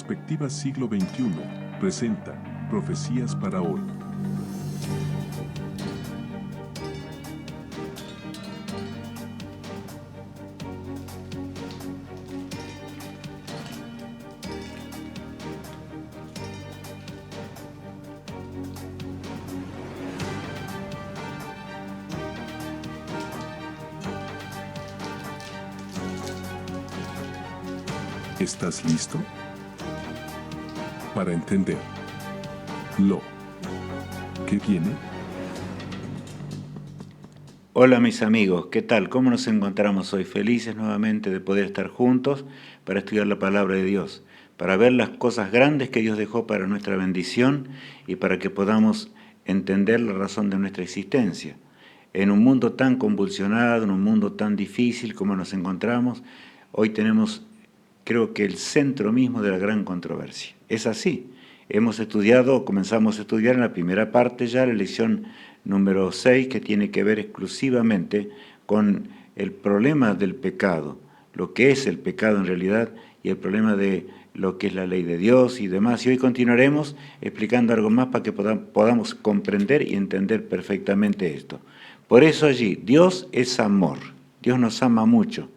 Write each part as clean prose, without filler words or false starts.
Perspectiva Siglo XXI presenta Profecías para hoy. ¿Estás listo? Para entender lo que viene. Hola mis amigos, ¿qué tal? ¿Cómo nos encontramos hoy? Felices nuevamente de poder estar juntos para estudiar la palabra de Dios, para ver las cosas grandes que Dios dejó para nuestra bendición y para que podamos entender la razón de nuestra existencia. En un mundo tan convulsionado, en un mundo tan difícil como nos encontramos, hoy tenemos, creo que el centro mismo de la gran controversia. Es así. Comenzamos a estudiar en la primera parte ya la lección número 6, que tiene que ver exclusivamente con el problema del pecado, lo que es el pecado en realidad y el problema de lo que es la ley de Dios y demás. Y hoy continuaremos explicando algo más para que podamos comprender y entender perfectamente esto. Por eso allí, Dios es amor, Dios nos ama mucho.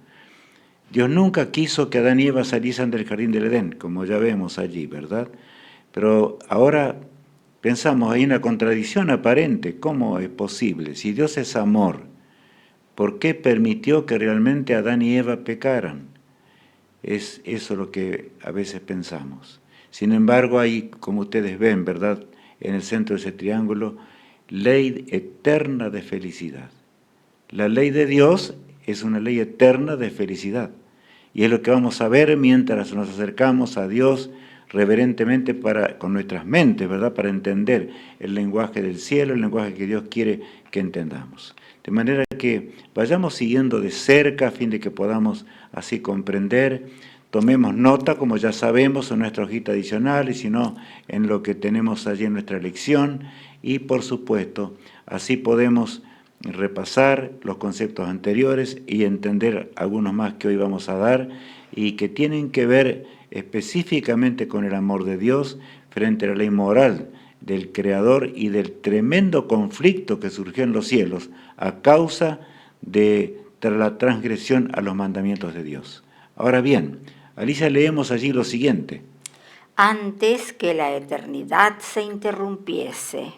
Dios nunca quiso que Adán y Eva saliesen del jardín del Edén, como ya vemos allí, ¿verdad? Pero ahora pensamos, hay una contradicción aparente. ¿Cómo es posible? Si Dios es amor, ¿por qué permitió que realmente Adán y Eva pecaran? Es eso lo que a veces pensamos. Sin embargo, hay, como ustedes ven, ¿verdad?, en el centro de ese triángulo, ley eterna de felicidad. La ley de Dios es una ley eterna de felicidad. Y es lo que vamos a ver mientras nos acercamos a Dios reverentemente con nuestras mentes, ¿verdad?, para entender el lenguaje del cielo, el lenguaje que Dios quiere que entendamos. De manera que vayamos siguiendo de cerca a fin de que podamos así comprender. Tomemos nota, como ya sabemos, en nuestra hojita adicional y si no, en lo que tenemos allí en nuestra lección. Y por supuesto, así podemos repasar los conceptos anteriores y entender algunos más que hoy vamos a dar y que tienen que ver específicamente con el amor de Dios frente a la ley moral del Creador y del tremendo conflicto que surgió en los cielos a causa de la transgresión a los mandamientos de Dios. Ahora bien, Alicia, leemos allí lo siguiente. Antes que la eternidad se interrumpiese.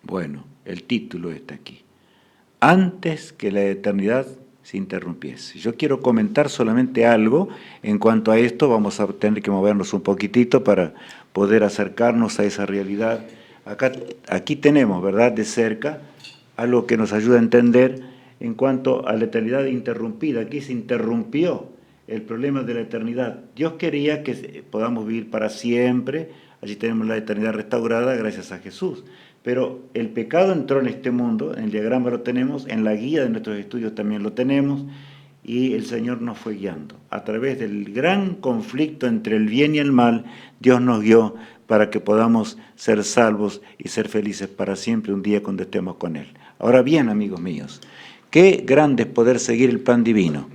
Bueno, el título está aquí. Antes que la eternidad se interrumpiese. Yo quiero comentar solamente algo en cuanto a esto. Vamos a tener que movernos un poquitito para poder acercarnos a esa realidad. Aquí tenemos, ¿verdad?, de cerca, algo que nos ayuda a entender en cuanto a la eternidad interrumpida. Aquí se interrumpió el problema de la eternidad. Dios quería que podamos vivir para siempre. Allí tenemos la eternidad restaurada gracias a Jesús. Pero el pecado entró en este mundo, en el diagrama lo tenemos, en la guía de nuestros estudios también lo tenemos, y el Señor nos fue guiando. A través del gran conflicto entre el bien y el mal, Dios nos guió para que podamos ser salvos y ser felices para siempre un día cuando estemos con Él. Ahora bien, amigos míos, qué grande es poder seguir el plan divino,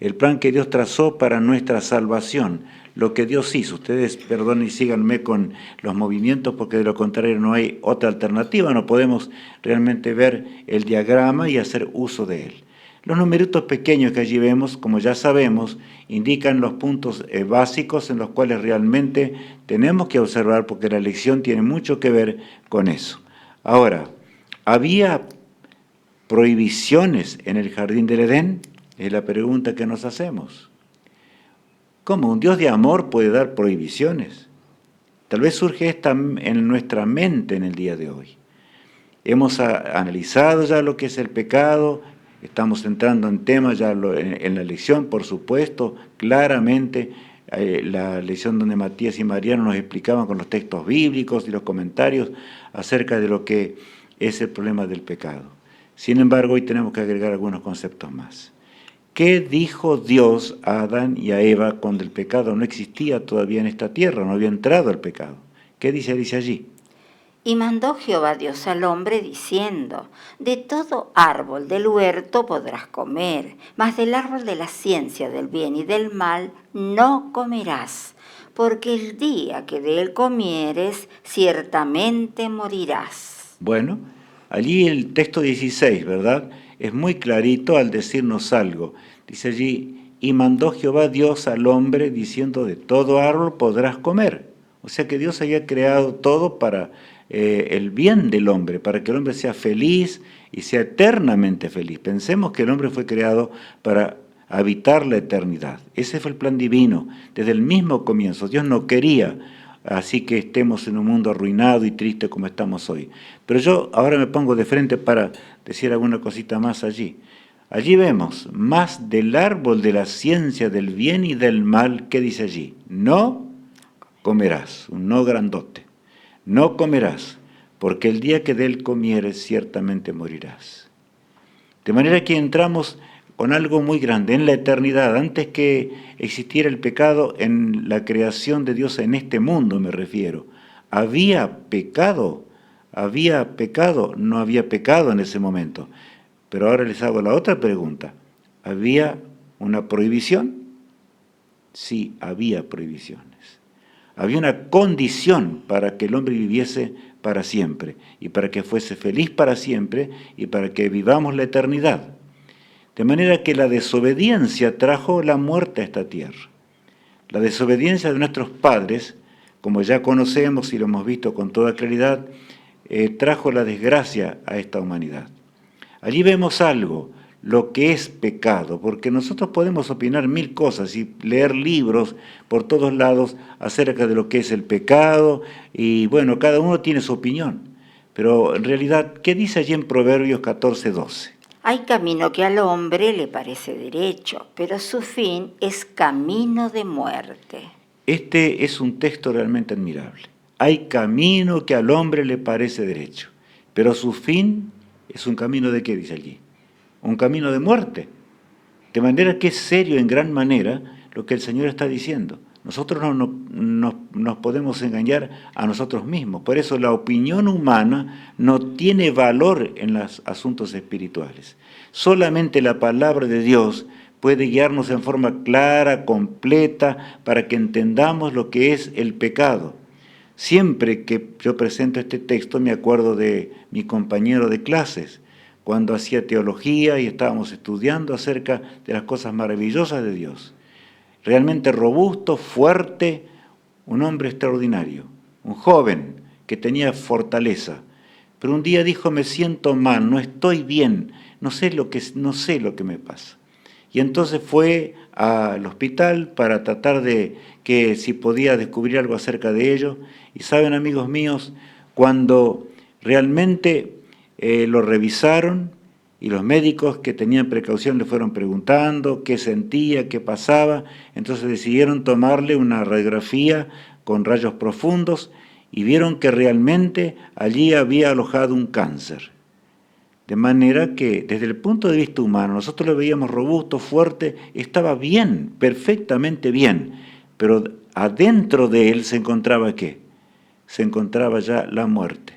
el plan que Dios trazó para nuestra salvación, lo que Dios hizo. Ustedes, perdonen y síganme con los movimientos porque de lo contrario no hay otra alternativa, no podemos realmente ver el diagrama y hacer uso de él. Los numeritos pequeños que allí vemos, como ya sabemos, indican los puntos básicos en los cuales realmente tenemos que observar porque la lección tiene mucho que ver con eso. Ahora, ¿había prohibiciones en el jardín del Edén? Es la pregunta que nos hacemos. ¿Cómo un Dios de amor puede dar prohibiciones? Tal vez surge esta en nuestra mente en el día de hoy. Hemos analizado ya lo que es el pecado, estamos entrando en temas ya en la lección, por supuesto, claramente la lección donde Matías y Mariano nos explicaban con los textos bíblicos y los comentarios acerca de lo que es el problema del pecado. Sin embargo, hoy tenemos que agregar algunos conceptos más. ¿Qué dijo Dios a Adán y a Eva cuando el pecado no existía todavía en esta tierra, no había entrado el pecado? ¿Qué dice allí? Y mandó Jehová Dios al hombre diciendo, de todo árbol del huerto podrás comer, mas del árbol de la ciencia del bien y del mal no comerás, porque el día que de él comieres, ciertamente morirás. Bueno, allí el texto 16, ¿verdad? Es muy clarito al decirnos algo. Dice allí, y mandó Jehová Dios al hombre diciendo, de todo árbol podrás comer. O sea que Dios había creado todo para el bien del hombre, para que el hombre sea feliz y sea eternamente feliz. Pensemos que el hombre fue creado para habitar la eternidad. Ese fue el plan divino desde el mismo comienzo. Dios no quería así que estemos en un mundo arruinado y triste como estamos hoy. Pero yo ahora me pongo de frente para decir alguna cosita más allí. Allí vemos, más del árbol de la ciencia del bien y del mal, ¿qué dice allí? No comerás, un no grandote. No comerás, porque el día que de él comieres ciertamente morirás. De manera que entramos con algo muy grande, en la eternidad, antes que existiera el pecado, en la creación de Dios en este mundo me refiero. ¿Había pecado? No había pecado en ese momento. Pero ahora les hago la otra pregunta. ¿Había una prohibición? Sí, había prohibiciones. Había una condición para que el hombre viviese para siempre, y para que fuese feliz para siempre, y para que vivamos la eternidad. De manera que la desobediencia trajo la muerte a esta tierra. La desobediencia de nuestros padres, como ya conocemos y lo hemos visto con toda claridad, trajo la desgracia a esta humanidad. Allí vemos algo, lo que es pecado, porque nosotros podemos opinar mil cosas y leer libros por todos lados acerca de lo que es el pecado, y bueno, cada uno tiene su opinión. Pero en realidad, ¿qué dice allí en Proverbios 14:12? Hay camino que al hombre le parece derecho, pero su fin es camino de muerte. Este es un texto realmente admirable. Hay camino que al hombre le parece derecho, pero su fin es un camino de ¿qué dice allí? Un camino de muerte. De manera que es serio en gran manera lo que el Señor está diciendo. Nosotros no nos podemos engañar a nosotros mismos. Por eso la opinión humana no tiene valor en los asuntos espirituales. Solamente la palabra de Dios puede guiarnos en forma clara, completa, para que entendamos lo que es el pecado. Siempre que yo presento este texto me acuerdo de mi compañero de clases, cuando hacía teología y estábamos estudiando acerca de las cosas maravillosas de Dios. Realmente robusto, fuerte, un hombre extraordinario, un joven que tenía fortaleza. Pero un día dijo, me siento mal, no estoy bien, no sé lo que me pasa. Y entonces fue al hospital para tratar de que si podía descubrir algo acerca de ello. Y saben, amigos míos, cuando realmente lo revisaron y los médicos que tenían precaución le fueron preguntando qué sentía, qué pasaba, entonces decidieron tomarle una radiografía con rayos profundos y vieron que realmente allí había alojado un cáncer. De manera que desde el punto de vista humano nosotros lo veíamos robusto, fuerte, estaba bien, perfectamente bien, pero adentro de él se encontraba ¿qué? Se encontraba ya la muerte,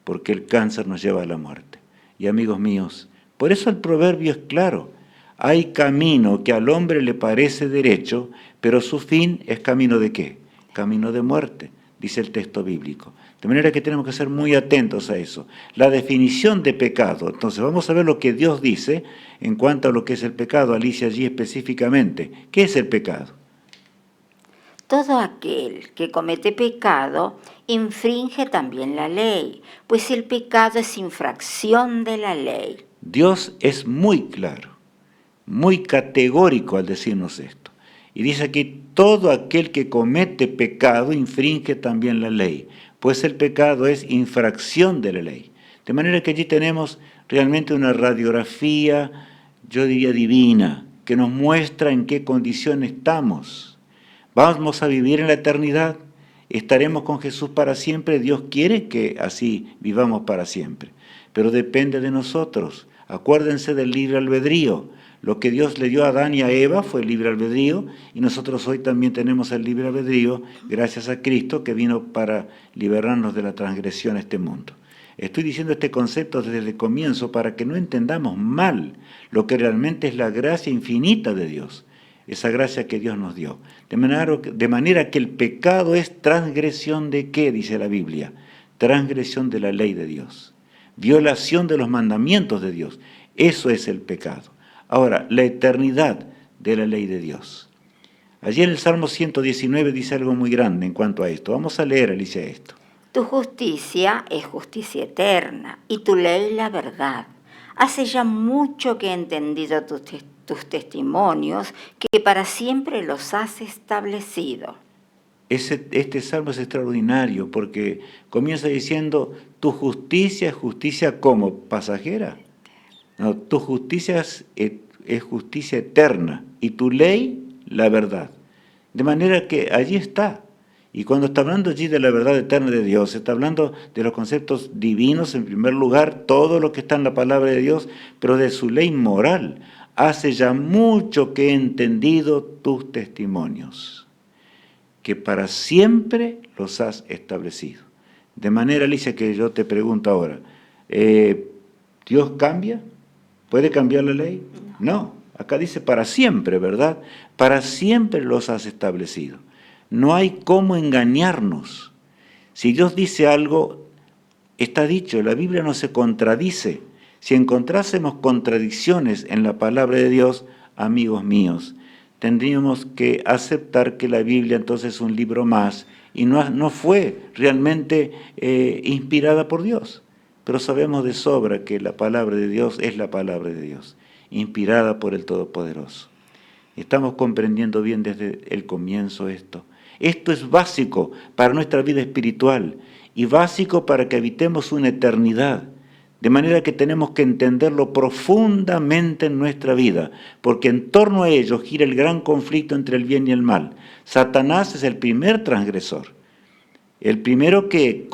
porque el cáncer nos lleva a la muerte. Y amigos míos, por eso el proverbio es claro, hay camino que al hombre le parece derecho, pero su fin es camino de ¿qué? Camino de muerte, dice el texto bíblico. De manera que tenemos que ser muy atentos a eso. La definición de pecado. Entonces vamos a ver lo que Dios dice en cuanto a lo que es el pecado. Alicia allí específicamente. ¿Qué es el pecado? Todo aquel que comete pecado infringe también la ley, pues el pecado es infracción de la ley. Dios es muy claro, muy categórico al decirnos esto. Y dice aquí, todo aquel que comete pecado infringe también la ley, pues el pecado es infracción de la ley. De manera que allí tenemos realmente una radiografía, yo diría divina, que nos muestra en qué condición estamos. ¿Vamos a vivir en la eternidad? ¿Estaremos con Jesús para siempre? Dios quiere que así vivamos para siempre, pero depende de nosotros. Acuérdense del libre albedrío. Lo que Dios le dio a Adán y a Eva fue el libre albedrío, y nosotros hoy también tenemos el libre albedrío gracias a Cristo, que vino para liberarnos de la transgresión a este mundo. Estoy diciendo este concepto desde el comienzo para que no entendamos mal lo que realmente es la gracia infinita de Dios. esa gracia que Dios nos dio. De manera que el pecado es transgresión de ¿qué? Dice la Biblia. Transgresión de la ley de Dios. Violación de los mandamientos de Dios. Eso es el pecado. Ahora, la eternidad de la ley de Dios. Allí en el Salmo 119 dice algo muy grande en cuanto a esto. Vamos a leer, Alicia, esto. Tu justicia es justicia eterna y tu ley la verdad. Hace ya mucho que he entendido tus testimonios, que para siempre los has establecido. Este salmo es extraordinario porque comienza diciendo, tu justicia es justicia como pasajera. No, tu justicia es justicia eterna y tu ley la verdad. De manera que allí está. Y cuando está hablando allí de la verdad eterna de Dios, está hablando de los conceptos divinos en primer lugar, todo lo que está en la palabra de Dios, pero de su ley moral. Hace ya mucho que he entendido tus testimonios, que para siempre los has establecido. De manera, Alicia, que yo te pregunto ahora, ¿Dios cambia? ¿Puede cambiar la ley? No, acá dice para siempre, ¿verdad? Para siempre los has establecido. No hay cómo engañarnos. Si Dios dice algo, está dicho, la Biblia no se contradice. Si encontrásemos contradicciones en la palabra de Dios, amigos míos, tendríamos que aceptar que la Biblia entonces es un libro más y no fue realmente inspirada por Dios. Pero sabemos de sobra que la palabra de Dios es la palabra de Dios, inspirada por el Todopoderoso. Estamos comprendiendo bien desde el comienzo esto. Esto es básico para nuestra vida espiritual y básico para que habitemos una eternidad. De manera que tenemos que entenderlo profundamente en nuestra vida, porque en torno a ello gira el gran conflicto entre el bien y el mal. Satanás es el primer transgresor, el primero que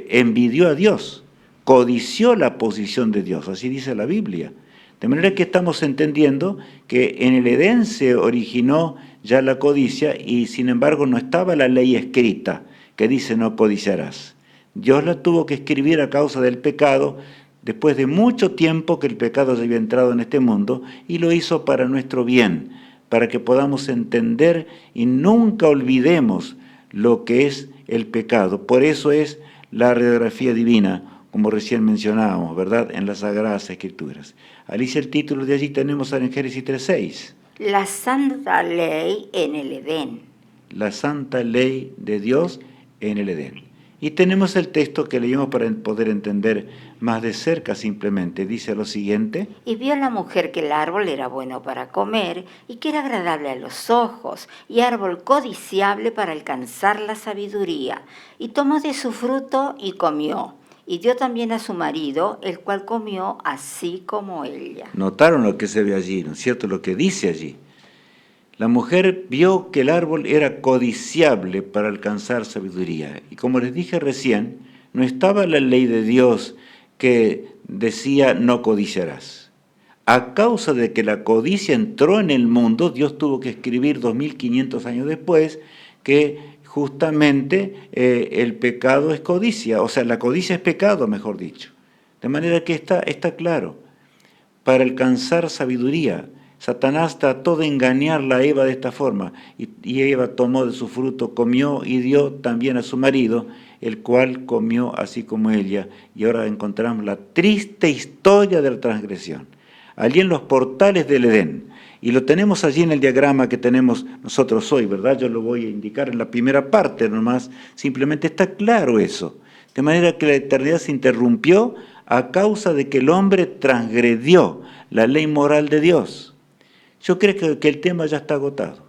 envidió a Dios, codició la posición de Dios, así dice la Biblia. De manera que estamos entendiendo que en el Edén se originó ya la codicia y sin embargo no estaba la ley escrita que dice no codiciarás. Dios la tuvo que escribir a causa del pecado después de mucho tiempo que el pecado ya había entrado en este mundo y lo hizo para nuestro bien, para que podamos entender y nunca olvidemos lo que es el pecado. Por eso es la radiografía divina, como recién mencionábamos, ¿verdad?, en las Sagradas Escrituras. Alicia, el título de allí tenemos en Génesis 3:6. La santa ley en el Edén. La santa ley de Dios en el Edén. Y tenemos el texto que leímos para poder entender más de cerca simplemente. Dice lo siguiente. Y vio la mujer que el árbol era bueno para comer y que era agradable a los ojos y árbol codiciable para alcanzar la sabiduría. Y tomó de su fruto y comió. Y dio también a su marido, el cual comió así como ella. Notaron lo que se ve allí, ¿no es cierto? Lo que dice allí. La mujer vio que el árbol era codiciable para alcanzar sabiduría. Y como les dije recién, no estaba la ley de Dios que decía no codiciarás. A causa de que la codicia entró en el mundo, Dios tuvo que escribir 2500 años después que justamente el pecado es codicia, o sea, la codicia es pecado, mejor dicho. De manera que está claro. Para alcanzar sabiduría, Satanás trató de engañarla a Eva de esta forma, y Eva tomó de su fruto, comió y dio también a su marido, el cual comió así como ella. Y ahora encontramos la triste historia de la transgresión. Allí en los portales del Edén, y lo tenemos allí en el diagrama que tenemos nosotros hoy, ¿verdad? Yo lo voy a indicar en la primera parte nomás, simplemente está claro eso. De manera que la eternidad se interrumpió a causa de que el hombre transgredió la ley moral de Dios. Yo creo que el tema ya está agotado.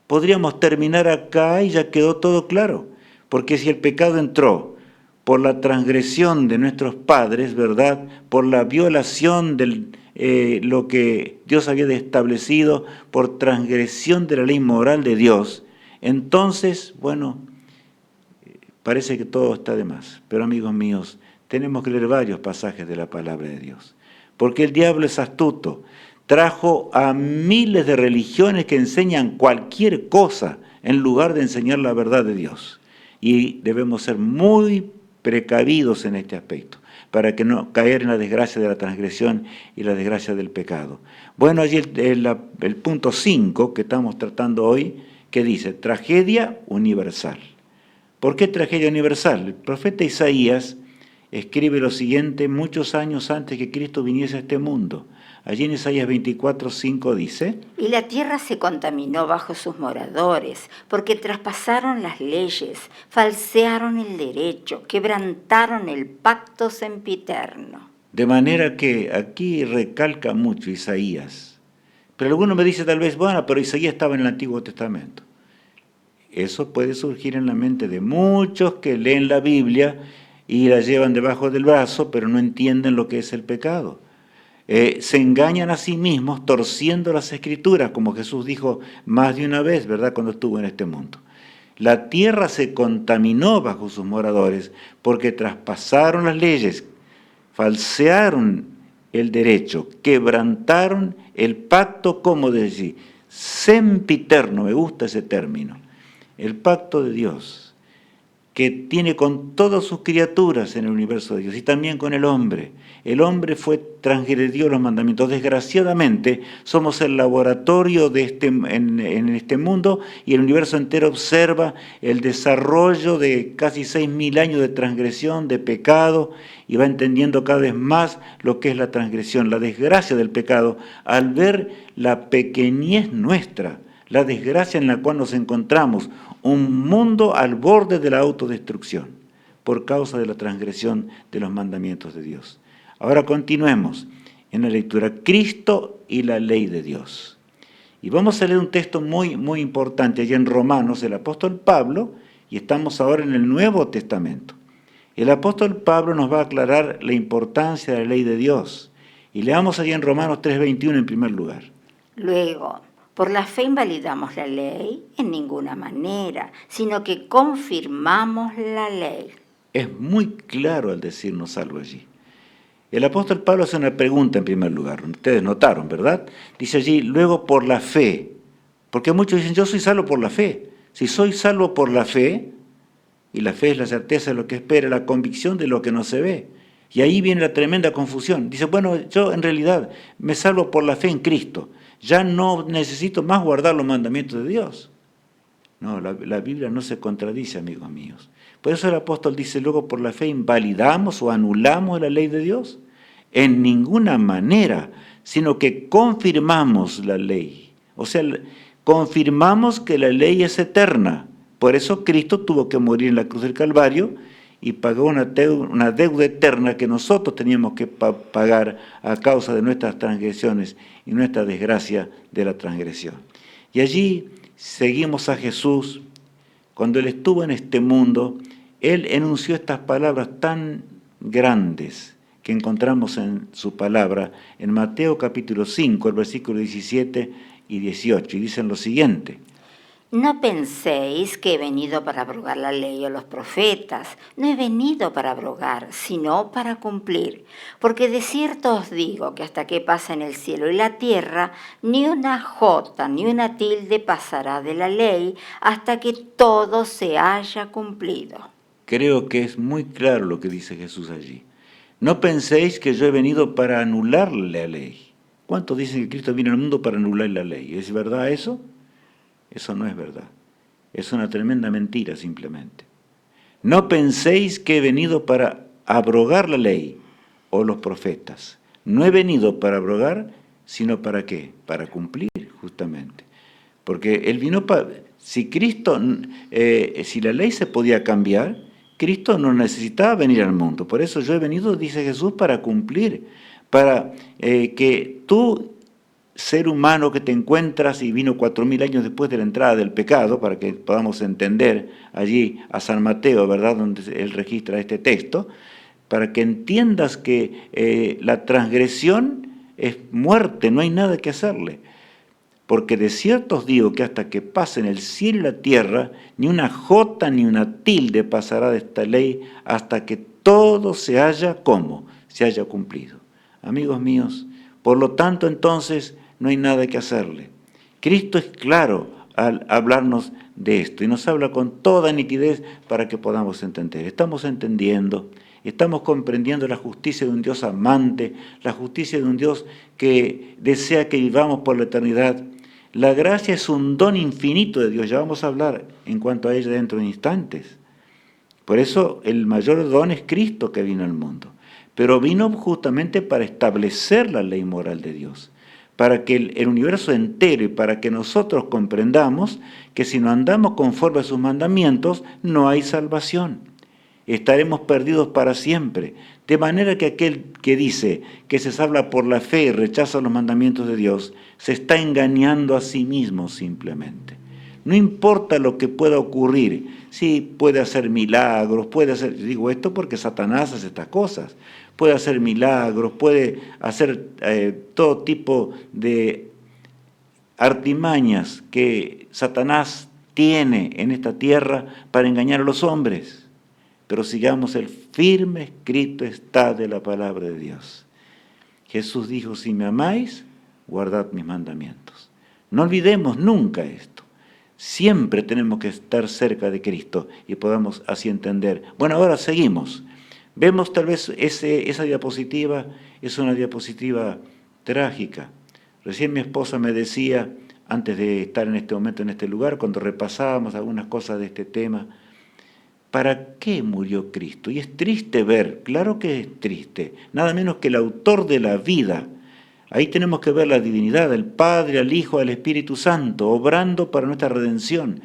Podríamos terminar acá y ya quedó todo claro, porque si el pecado entró por la transgresión de nuestros padres, ¿verdad? Por la violación de lo que Dios había establecido, por transgresión de la ley moral de Dios, entonces, bueno, parece que todo está de más. Pero amigos míos, tenemos que leer varios pasajes de la palabra de Dios, porque el diablo es astuto, trajo a miles de religiones que enseñan cualquier cosa en lugar de enseñar la verdad de Dios. Y debemos ser muy precavidos en este aspecto. para que no caer en la desgracia de la transgresión y la desgracia del pecado. Bueno, allí el punto 5 que estamos tratando hoy, que dice, tragedia universal. ¿Por qué tragedia universal? El profeta Isaías escribe lo siguiente muchos años antes que Cristo viniese a este mundo. Allí en Isaías 24:5 dice, y la tierra se contaminó bajo sus moradores, porque traspasaron las leyes, falsearon el derecho, quebrantaron el pacto sempiterno. de manera que aquí recalca mucho Isaías. Pero alguno me dice tal vez, bueno, pero Isaías estaba en el Antiguo Testamento. Eso puede surgir en la mente de muchos que leen la Biblia y la llevan debajo del brazo, pero no entienden lo que es el pecado. Se engañan a sí mismos torciendo las Escrituras, como Jesús dijo más de una vez, ¿verdad?, cuando estuvo en este mundo. La tierra se contaminó bajo sus moradores porque traspasaron las leyes, falsearon el derecho, quebrantaron el pacto, como decir, sempiterno, me gusta ese término, el pacto de Dios, que tiene con todas sus criaturas en el universo de Dios y también con el hombre. El hombre transgredió los mandamientos. Desgraciadamente, somos el laboratorio en este mundo y el universo entero observa el desarrollo de casi 6.000 años de transgresión, de pecado, y va entendiendo cada vez más lo que es la transgresión, la desgracia del pecado, al ver la pequeñez nuestra, la desgracia en la cual nos encontramos, un mundo al borde de la autodestrucción por causa de la transgresión de los mandamientos de Dios. Ahora continuemos en la lectura, Cristo y la ley de Dios. Y vamos a leer un texto muy, muy importante allí en Romanos, el apóstol Pablo, y estamos ahora en el Nuevo Testamento. El apóstol Pablo nos va a aclarar la importancia de la ley de Dios. Y leamos allí en Romanos 3:21 en primer lugar. Luego, ¿por la fe invalidamos la ley? En ninguna manera, sino que confirmamos la ley. Es muy claro al decirnos algo allí. El apóstol Pablo hace una pregunta en primer lugar. Ustedes notaron, ¿verdad? Dice allí, luego por la fe. Porque muchos dicen, yo soy salvo por la fe. Si soy salvo por la fe, y la fe es la certeza de lo que espera, la convicción de lo que no se ve. Y ahí viene la tremenda confusión. Dice, bueno, yo en realidad me salvo por la fe en Cristo. Ya no necesito más guardar los mandamientos de Dios. No, la Biblia no se contradice, amigos míos. Por eso el apóstol dice, luego por la fe invalidamos o anulamos la ley de Dios. En ninguna manera, sino que confirmamos la ley. O sea, confirmamos que la ley es eterna. Por eso Cristo tuvo que morir en la cruz del Calvario y pagó una deuda eterna que nosotros teníamos que pagar a causa de nuestras transgresiones y nuestra desgracia de la transgresión. Y allí seguimos a Jesús. Cuando Él estuvo en este mundo, Él enunció estas palabras tan grandes que encontramos en su palabra en Mateo capítulo 5, el versículo 17 y 18, y dicen lo siguiente. No penséis que he venido para abrogar la ley o los profetas. No he venido para abrogar, sino para cumplir. Porque de cierto os digo que hasta que pasen el cielo y la tierra, ni una jota ni una tilde pasará de la ley hasta que todo se haya cumplido. Creo que es muy claro lo que dice Jesús allí. No penséis que yo he venido para anular la ley. ¿Cuántos dicen que Cristo vino al mundo para anular la ley? ¿Es verdad eso? Eso no es verdad. Es una tremenda mentira simplemente. No penséis que he venido para abrogar la ley o los profetas. No he venido para abrogar, sino para ¿qué? Para cumplir, justamente. Porque Él vino para... Si la ley se podía cambiar, Cristo no necesitaba venir al mundo. Por eso yo he venido, dice Jesús, para cumplir. Para que tú, ser humano que te encuentras y vino 4.000 años después de la entrada del pecado, para que podamos entender allí a San Mateo, ¿verdad?, donde él registra este texto, para que entiendas que la transgresión es muerte, no hay nada que hacerle. Porque de cierto os digo que hasta que pasen el cielo y la tierra, ni una jota ni una tilde pasará de esta ley hasta que todo se haya, ¿cómo? Se haya cumplido. Amigos míos, por lo tanto entonces no hay nada que hacerle. Cristo es claro al hablarnos de esto y nos habla con toda nitidez para que podamos entender. Estamos entendiendo, Estamos comprendiendo la justicia de un Dios amante, la justicia de un Dios que desea que vivamos por la eternidad. La gracia es un don infinito de Dios, ya vamos a hablar en cuanto a ella dentro de instantes. Por eso el mayor don es Cristo que vino al mundo, pero vino justamente para establecer la ley moral de Dios, para que el universo entero y para que nosotros comprendamos que si no andamos conforme a sus mandamientos no hay salvación. Estaremos perdidos para siempre. De manera que aquel que dice que se salva por la fe y rechaza los mandamientos de Dios, se está engañando a sí mismo simplemente. No importa lo que pueda ocurrir, sí, puede hacer milagros, puede hacer, digo esto porque Satanás hace estas cosas, puede hacer milagros, puede hacer todo tipo de artimañas que Satanás tiene en esta tierra para engañar a los hombres. Pero sigamos el firme escrito está de la palabra de Dios. Jesús dijo, si me amáis, guardad mis mandamientos. No olvidemos nunca esto. Siempre tenemos que estar cerca de Cristo y podamos así entender. Bueno, ahora seguimos. Vemos tal vez esa diapositiva, es una diapositiva trágica. Recién mi esposa me decía, antes de estar en este momento en este lugar, cuando repasábamos algunas cosas de este tema, ¿para qué murió Cristo? Y es triste ver, claro que es triste, nada menos que el autor de la vida. Ahí tenemos que ver la divinidad, el Padre, al Hijo, al Espíritu Santo, obrando para nuestra redención.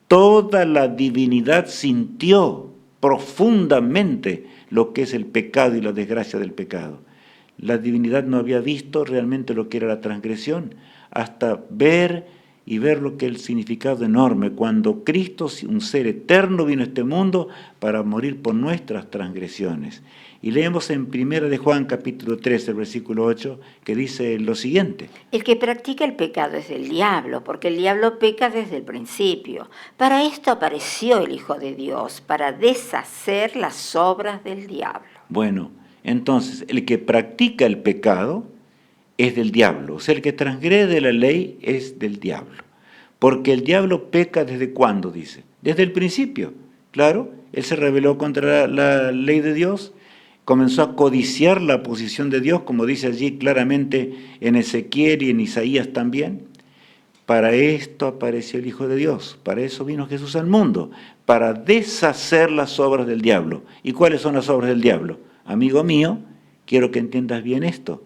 Toda la divinidad sintió profundamente lo que es el pecado y la desgracia del pecado. La divinidad no había visto realmente lo que era la transgresión, hasta ver y ver lo que es el significado enorme, cuando Cristo, un ser eterno, vino a este mundo para morir por nuestras transgresiones. Y leemos en 1 de Juan, capítulo 13, versículo 8, que dice lo siguiente. El que practica el pecado es del diablo, porque el diablo peca desde el principio. Para esto apareció el Hijo de Dios, para deshacer las obras del diablo. Bueno, entonces, el que practica el pecado es del diablo. O sea, el que transgrede la ley es del diablo. Porque el diablo peca ¿desde cuándo? Dice. Desde el principio. Claro, él se rebeló contra la ley de Dios, comenzó a codiciar la posición de Dios, como dice allí claramente en Ezequiel y en Isaías también. Para esto apareció el Hijo de Dios, para eso vino Jesús al mundo, para deshacer las obras del diablo. ¿Y cuáles son las obras del diablo? Amigo mío, quiero que entiendas bien esto.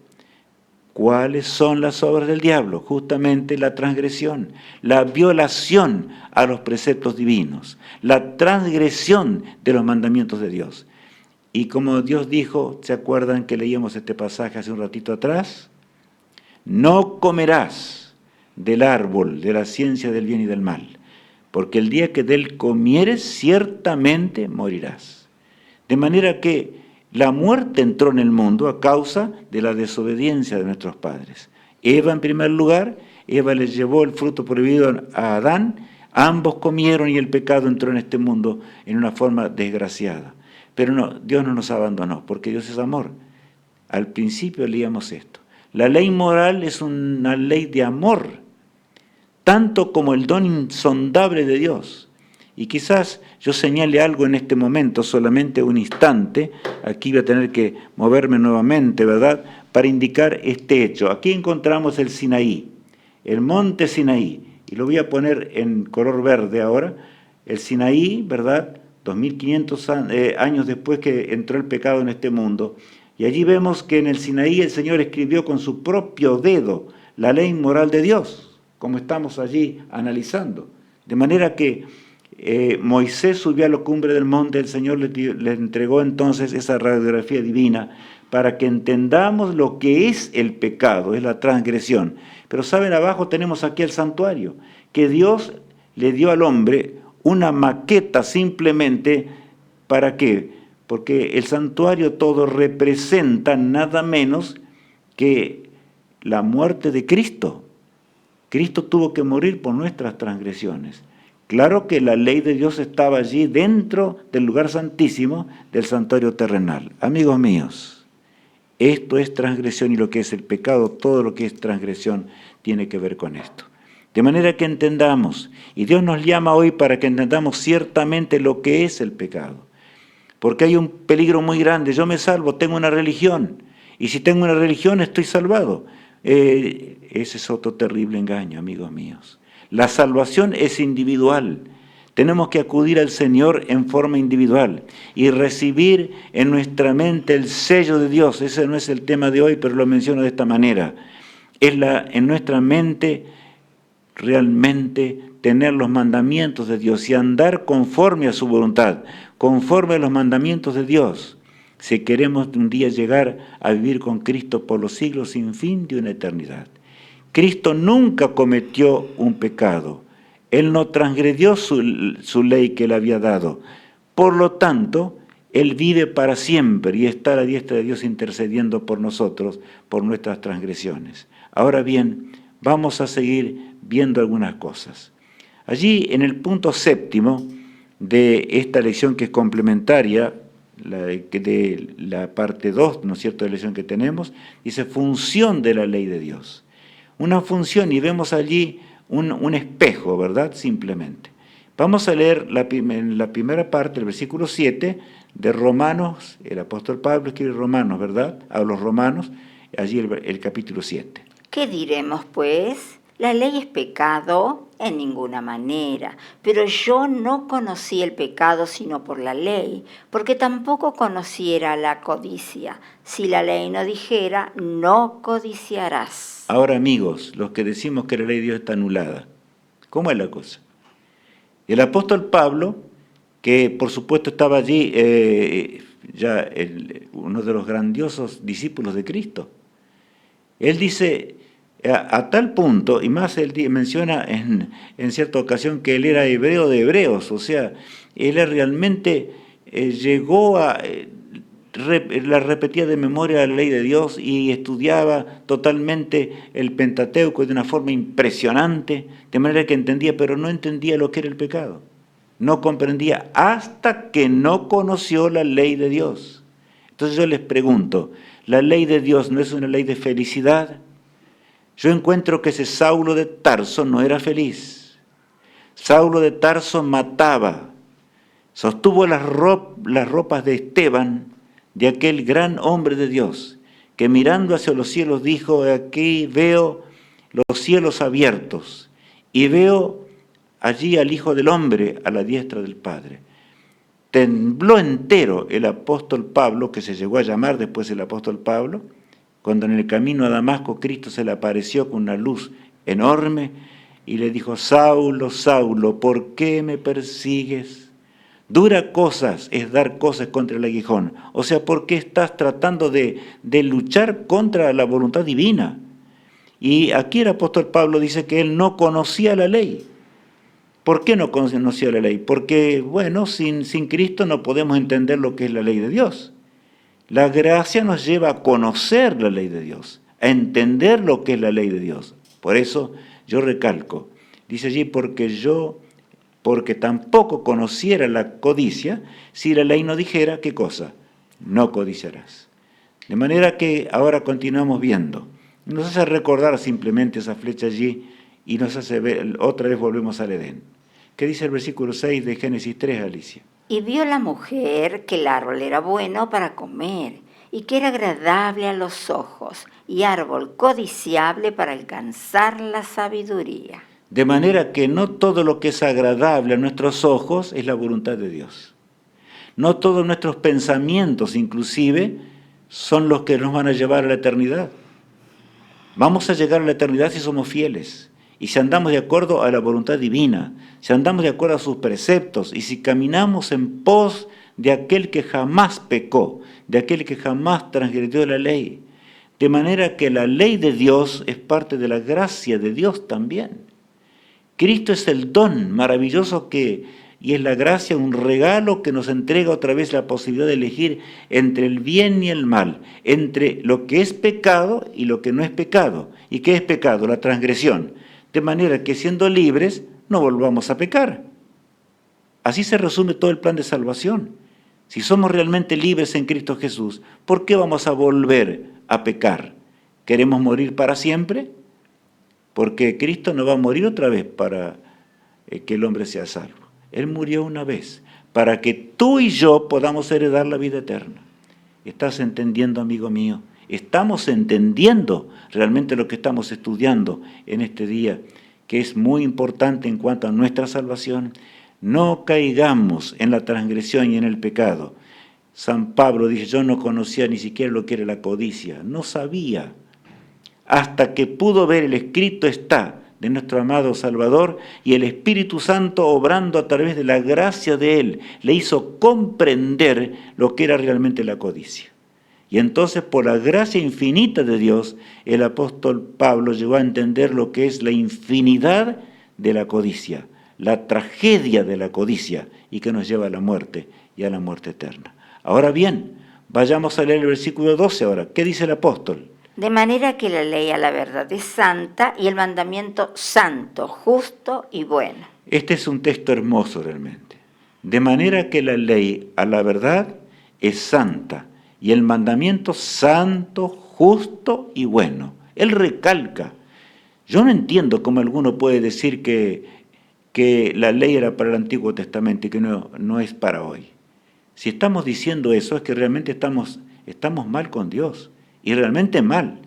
¿Cuáles son las obras del diablo? Justamente la transgresión, la violación a los preceptos divinos, la transgresión de los mandamientos de Dios. Y como Dios dijo, ¿se acuerdan que leíamos este pasaje hace un ratito atrás? No comerás del árbol de la ciencia del bien y del mal, porque el día que de él comieres, ciertamente morirás. De manera que la muerte entró en el mundo a causa de la desobediencia de nuestros padres. Eva en primer lugar, Eva les llevó el fruto prohibido a Adán, ambos comieron y el pecado entró en este mundo en una forma desgraciada. Pero no, Dios no nos abandonó, porque Dios es amor. Al principio leíamos esto. La ley moral es una ley de amor, tanto como el don insondable de Dios. Y quizás yo señale algo en este momento, solamente un instante, aquí voy a tener que moverme nuevamente, ¿verdad?, para indicar este hecho. Aquí encontramos el Sinaí, el monte Sinaí, y lo voy a poner en color verde ahora. El Sinaí, ¿verdad?, 2500 años después que entró el pecado en este mundo. Y allí vemos que en el Sinaí el Señor escribió con su propio dedo la ley moral de Dios, como estamos allí analizando. De manera que Moisés subió a la cumbre del monte, el Señor le entregó entonces esa radiografía divina para que entendamos lo que es el pecado, es la transgresión. Pero saben, abajo tenemos aquí el santuario, que Dios le dio al hombre una maqueta simplemente, ¿para qué? Porque el santuario todo representa nada menos que la muerte de Cristo. Cristo tuvo que morir por nuestras transgresiones. Claro que la ley de Dios estaba allí dentro del lugar santísimo del santuario terrenal. Amigos míos, esto es transgresión y lo que es el pecado, todo lo que es transgresión tiene que ver con esto. De manera que entendamos, y Dios nos llama hoy para que entendamos ciertamente lo que es el pecado. Porque hay un peligro muy grande. Yo me salvo, tengo una religión. Y si tengo una religión, estoy salvado. Ese es otro terrible engaño, amigos míos. La salvación es individual. Tenemos que acudir al Señor en forma individual y recibir en nuestra mente el sello de Dios. Ese no es el tema de hoy, pero lo menciono de esta manera. Es en nuestra mente realmente tener los mandamientos de Dios y andar conforme a su voluntad, conforme a los mandamientos de Dios, si queremos un día llegar a vivir con Cristo por los siglos sin fin de una eternidad. Cristo nunca cometió un pecado. Él no transgredió su ley que le había dado. Por lo tanto, Él vive para siempre y está a la diestra de Dios intercediendo por nosotros, por nuestras transgresiones. Ahora bien, vamos a seguir viendo algunas cosas. Allí, en el punto 7 de esta lección que es complementaria, de la parte 2, ¿no es cierto?, de la lección que tenemos, dice función de la ley de Dios. Una función, y vemos allí un espejo, ¿verdad?, simplemente. Vamos a leer en la primera parte, el versículo 7 de Romanos, el apóstol Pablo escribe Romanos, ¿verdad?, a los romanos, allí el capítulo 7. ¿Qué diremos, pues? ¿La ley es pecado? En ninguna manera. Pero yo no conocí el pecado sino por la ley, porque tampoco conociera la codicia. Si la ley no dijera, no codiciarás. Ahora, amigos, los que decimos que la ley de Dios está anulada, ¿cómo es la cosa? El apóstol Pablo, que por supuesto estaba allí uno de los grandiosos discípulos de Cristo, él dice a tal punto, y más él menciona en cierta ocasión que él era hebreo de hebreos, o sea, él realmente llegó a... la repetía de memoria la ley de Dios y estudiaba totalmente el Pentateuco de una forma impresionante, de manera que entendía, pero no entendía lo que era el pecado. No comprendía hasta que no conoció la ley de Dios. Entonces yo les pregunto, ¿la ley de Dios no es una ley de felicidad? Yo encuentro que ese Saulo de Tarso no era feliz. Saulo de Tarso mataba, sostuvo las ropas de Esteban, de aquel gran hombre de Dios, que mirando hacia los cielos dijo, aquí veo los cielos abiertos y veo allí al Hijo del Hombre a la diestra del Padre. Tembló entero el apóstol Pablo, que se llegó a llamar después el apóstol Pablo, cuando en el camino a Damasco Cristo se le apareció con una luz enorme y le dijo, Saulo, Saulo, ¿por qué me persigues? Dura cosas es dar cosas contra el aguijón. O sea, ¿por qué estás tratando de luchar contra la voluntad divina? Y aquí el apóstol Pablo dice que él no conocía la ley. ¿Por qué no conocía la ley? Porque, bueno, sin Cristo no podemos entender lo que es la ley de Dios. La gracia nos lleva a conocer la ley de Dios, a entender lo que es la ley de Dios. Por eso yo recalco, dice allí, porque tampoco conociera la codicia, si la ley no dijera, ¿qué cosa? No codiciarás. De manera que ahora continuamos viendo. Nos hace recordar simplemente esa flecha allí y nos hace ver, otra vez volvemos al Edén. ¿Qué dice el versículo 6 de Génesis 3, Alicia? Y vio la mujer que el árbol era bueno para comer, y que era agradable a los ojos, y árbol codiciable para alcanzar la sabiduría. De manera que no todo lo que es agradable a nuestros ojos es la voluntad de Dios. No todos nuestros pensamientos, inclusive, son los que nos van a llevar a la eternidad. Vamos a llegar a la eternidad si somos fieles. Y si andamos de acuerdo a la voluntad divina, si andamos de acuerdo a sus preceptos y si caminamos en pos de aquel que jamás pecó, de aquel que jamás transgredió la ley, de manera que la ley de Dios es parte de la gracia de Dios también. Cristo es el don maravilloso y es la gracia, un regalo que nos entrega otra vez la posibilidad de elegir entre el bien y el mal, entre lo que es pecado y lo que no es pecado. ¿Y qué es pecado? La transgresión. De manera que siendo libres no volvamos a pecar. Así se resume todo el plan de salvación. Si somos realmente libres en Cristo Jesús, ¿por qué vamos a volver a pecar? ¿Queremos morir para siempre? Porque Cristo no va a morir otra vez para que el hombre sea salvo. Él murió una vez para que tú y yo podamos heredar la vida eterna. ¿Estás entendiendo, amigo mío? ¿Estamos entendiendo realmente lo que estamos estudiando en este día, que es muy importante en cuanto a nuestra salvación? No caigamos en la transgresión y en el pecado. San Pablo dice, yo no conocía ni siquiera lo que era la codicia, no sabía, hasta que pudo ver el escrito está de nuestro amado Salvador y el Espíritu Santo obrando a través de la gracia de Él, le hizo comprender lo que era realmente la codicia. Y entonces por la gracia infinita de Dios, el apóstol Pablo llegó a entender lo que es la infinidad de la codicia, la tragedia de la codicia y que nos lleva a la muerte y a la muerte eterna. Ahora bien, vayamos a leer el versículo 12 ahora. ¿Qué dice el apóstol? De manera que la ley a la verdad es santa y el mandamiento santo, justo y bueno. Este es un texto hermoso realmente. De manera que la ley a la verdad es santa y el mandamiento santo, justo y bueno. Él recalca. Yo no entiendo cómo alguno puede decir que la ley era para el Antiguo Testamento y que no es para hoy. Si estamos diciendo eso es que realmente estamos mal con Dios. Y realmente mal.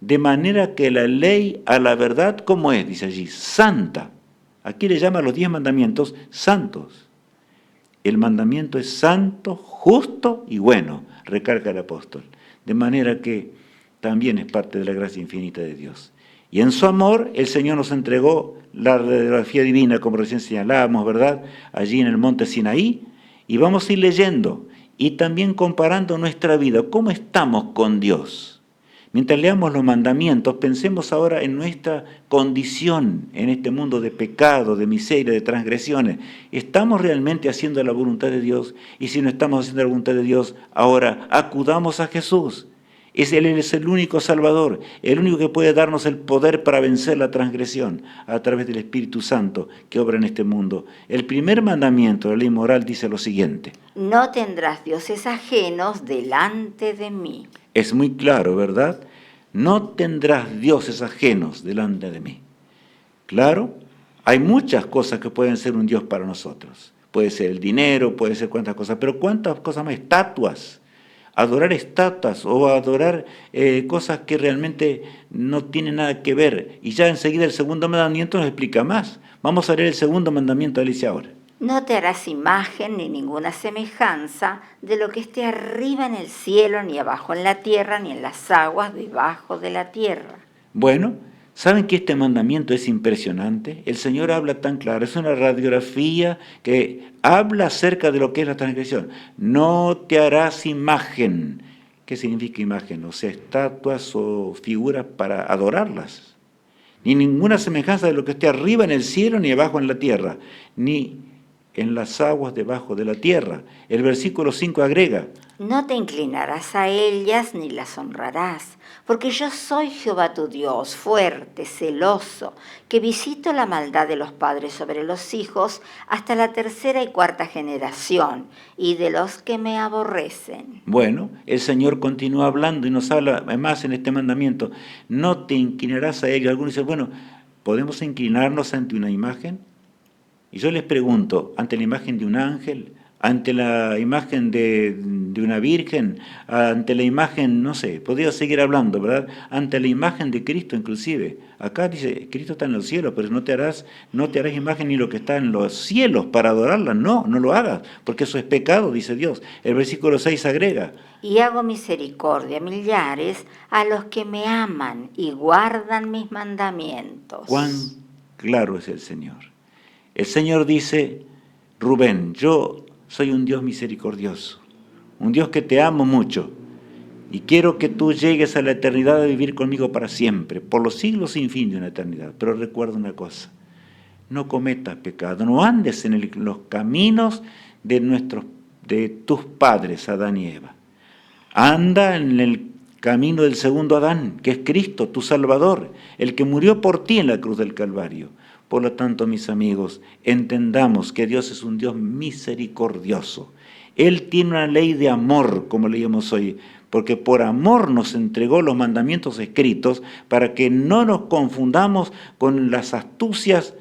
De manera que la ley a la verdad, ¿cómo es? Dice allí, santa. Aquí le llama a los 10 mandamientos santos. El mandamiento es santo, justo y bueno, recarga el apóstol. De manera que también es parte de la gracia infinita de Dios. Y en su amor, el Señor nos entregó la radiografía divina, como recién señalábamos, ¿verdad? Allí en el monte Sinaí. Y vamos a ir leyendo y también comparando nuestra vida, cómo estamos con Dios. Mientras leamos los mandamientos, pensemos ahora en nuestra condición en este mundo de pecado, de miseria, de transgresiones. ¿Estamos realmente haciendo la voluntad de Dios? Y si no estamos haciendo la voluntad de Dios, ahora acudamos a Jesús. Él es el único Salvador, el único que puede darnos el poder para vencer la transgresión a través del Espíritu Santo que obra en este mundo. El primer mandamiento de la ley moral dice lo siguiente. No tendrás dioses ajenos delante de mí. Es muy claro, ¿verdad? No tendrás dioses ajenos delante de mí. Claro, hay muchas cosas que pueden ser un Dios para nosotros. Puede ser el dinero, puede ser cuántas cosas, pero cuántas cosas más, estatuas. Adorar estatuas o adorar cosas que realmente no tienen nada que ver. Y ya enseguida el segundo mandamiento nos explica más. Vamos a leer el segundo mandamiento de Alicia ahora. No te harás imagen ni ninguna semejanza de lo que esté arriba en el cielo, ni abajo en la tierra, ni en las aguas debajo de la tierra. Bueno, ¿saben que este mandamiento es impresionante? El Señor habla tan claro, es una radiografía que habla acerca de lo que es la transgresión. No te harás imagen. ¿Qué significa imagen? O sea, estatuas o figuras para adorarlas. Ni ninguna semejanza de lo que esté arriba en el cielo, ni abajo en la tierra, ni en las aguas debajo de la tierra. El versículo 5 agrega, no te inclinarás a ellas ni las honrarás, porque yo soy Jehová tu Dios, fuerte, celoso, que visito la maldad de los padres sobre los hijos hasta la 3ª y 4ª generación, y de los que me aborrecen. Bueno, el Señor continúa hablando y nos habla más en este mandamiento. No te inclinarás a ellos. Algunos dicen, bueno, ¿podemos inclinarnos ante una imagen? Y yo les pregunto, ¿ante la imagen de un ángel? ¿Ante la imagen de una virgen? ¿Ante la imagen, no sé, podría seguir hablando, ¿verdad? Ante la imagen de Cristo inclusive. Acá dice, Cristo está en los cielos, pero no te harás imagen ni lo que está en los cielos para adorarla. No lo hagas, porque eso es pecado, dice Dios. El versículo 6 agrega. Y hago misericordia a millares a los que me aman y guardan mis mandamientos. Cuán claro es el Señor. El Señor dice, Rubén, yo soy un Dios misericordioso, un Dios que te amo mucho y quiero que tú llegues a la eternidad a vivir conmigo para siempre, por los siglos sin fin de una eternidad. Pero recuerda una cosa, no cometas pecado, no andes en los caminos de tus padres, Adán y Eva. Anda en el camino del segundo Adán, que es Cristo, tu Salvador, el que murió por ti en la cruz del Calvario. Por lo tanto, mis amigos, entendamos que Dios es un Dios misericordioso. Él tiene una ley de amor, como leíamos hoy, porque por amor nos entregó los mandamientos escritos para que no nos confundamos con las astucias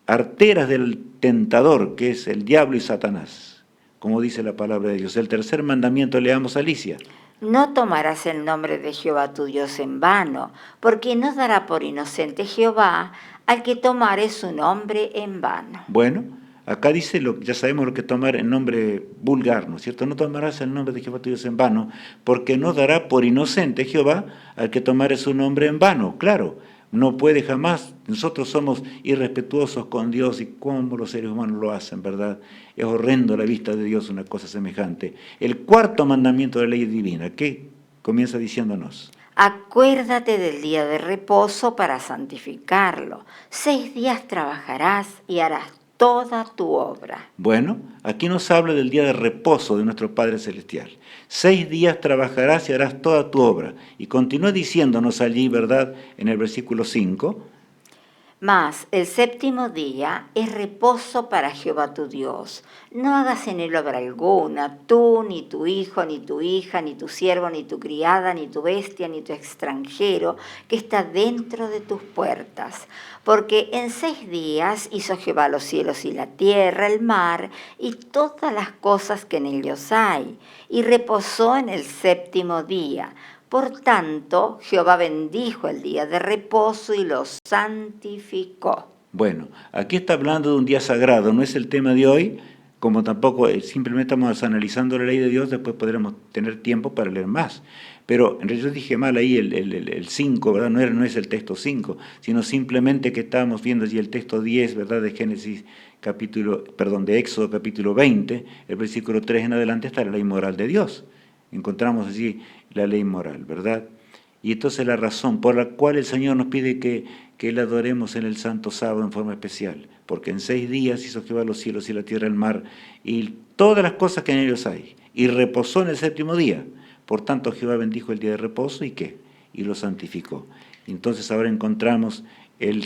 arteras del tentador, que es el diablo y Satanás. como dice la palabra de Dios. El tercer mandamiento, leamos, Alicia. No tomarás el nombre de Jehová tu Dios en vano, porque no dará por inocente Jehová al que tomare su nombre en vano. Bueno, acá dice, ya sabemos lo que tomar en nombre vulgar, ¿no es cierto? No tomarás el nombre de Jehová tu Dios en vano, porque no dará por inocente Jehová al que tomare su nombre en vano. Claro, no puede jamás. Nosotros somos irrespetuosos con Dios y cómo los seres humanos lo hacen, ¿verdad? Es horrendo a la vista de Dios una cosa semejante. El cuarto mandamiento de la ley divina, ¿qué comienza diciéndonos? Acuérdate del día de reposo para santificarlo. 6 días trabajarás y harás toda tu obra. Bueno, aquí nos habla del día de reposo de nuestro Padre Celestial. 6 días trabajarás y harás toda tu obra. Y continúa diciéndonos allí, ¿verdad?, en el versículo 5. Mas el 7º día es reposo para Jehová tu Dios. No hagas en él obra alguna, tú, ni tu hijo, ni tu hija, ni tu siervo, ni tu criada, ni tu bestia, ni tu extranjero, que está dentro de tus puertas. Porque en 6 días hizo Jehová los cielos y la tierra, el mar, y todas las cosas que en ellos hay, y reposó en el 7º día. Por tanto, Jehová bendijo el día de reposo y lo santificó. Bueno, aquí está hablando de un día sagrado, no es el tema de hoy, como tampoco simplemente estamos analizando la ley de Dios, después podremos tener tiempo para leer más. Pero en realidad yo dije mal ahí el 5, ¿verdad? No es el texto 5, sino simplemente que estábamos viendo allí el texto 10, ¿verdad? De de Éxodo capítulo 20, el versículo 3 en adelante está la ley moral de Dios. Encontramos allí la ley moral, ¿verdad? Y entonces la razón por la cual el Señor nos pide que le adoremos en el santo sábado en forma especial, porque en 6 días hizo Jehová los cielos y la tierra, el mar, y todas las cosas que en ellos hay, y reposó en el 7º día. Por tanto, Jehová bendijo el día de reposo, ¿y qué? Y lo santificó. Entonces ahora encontramos el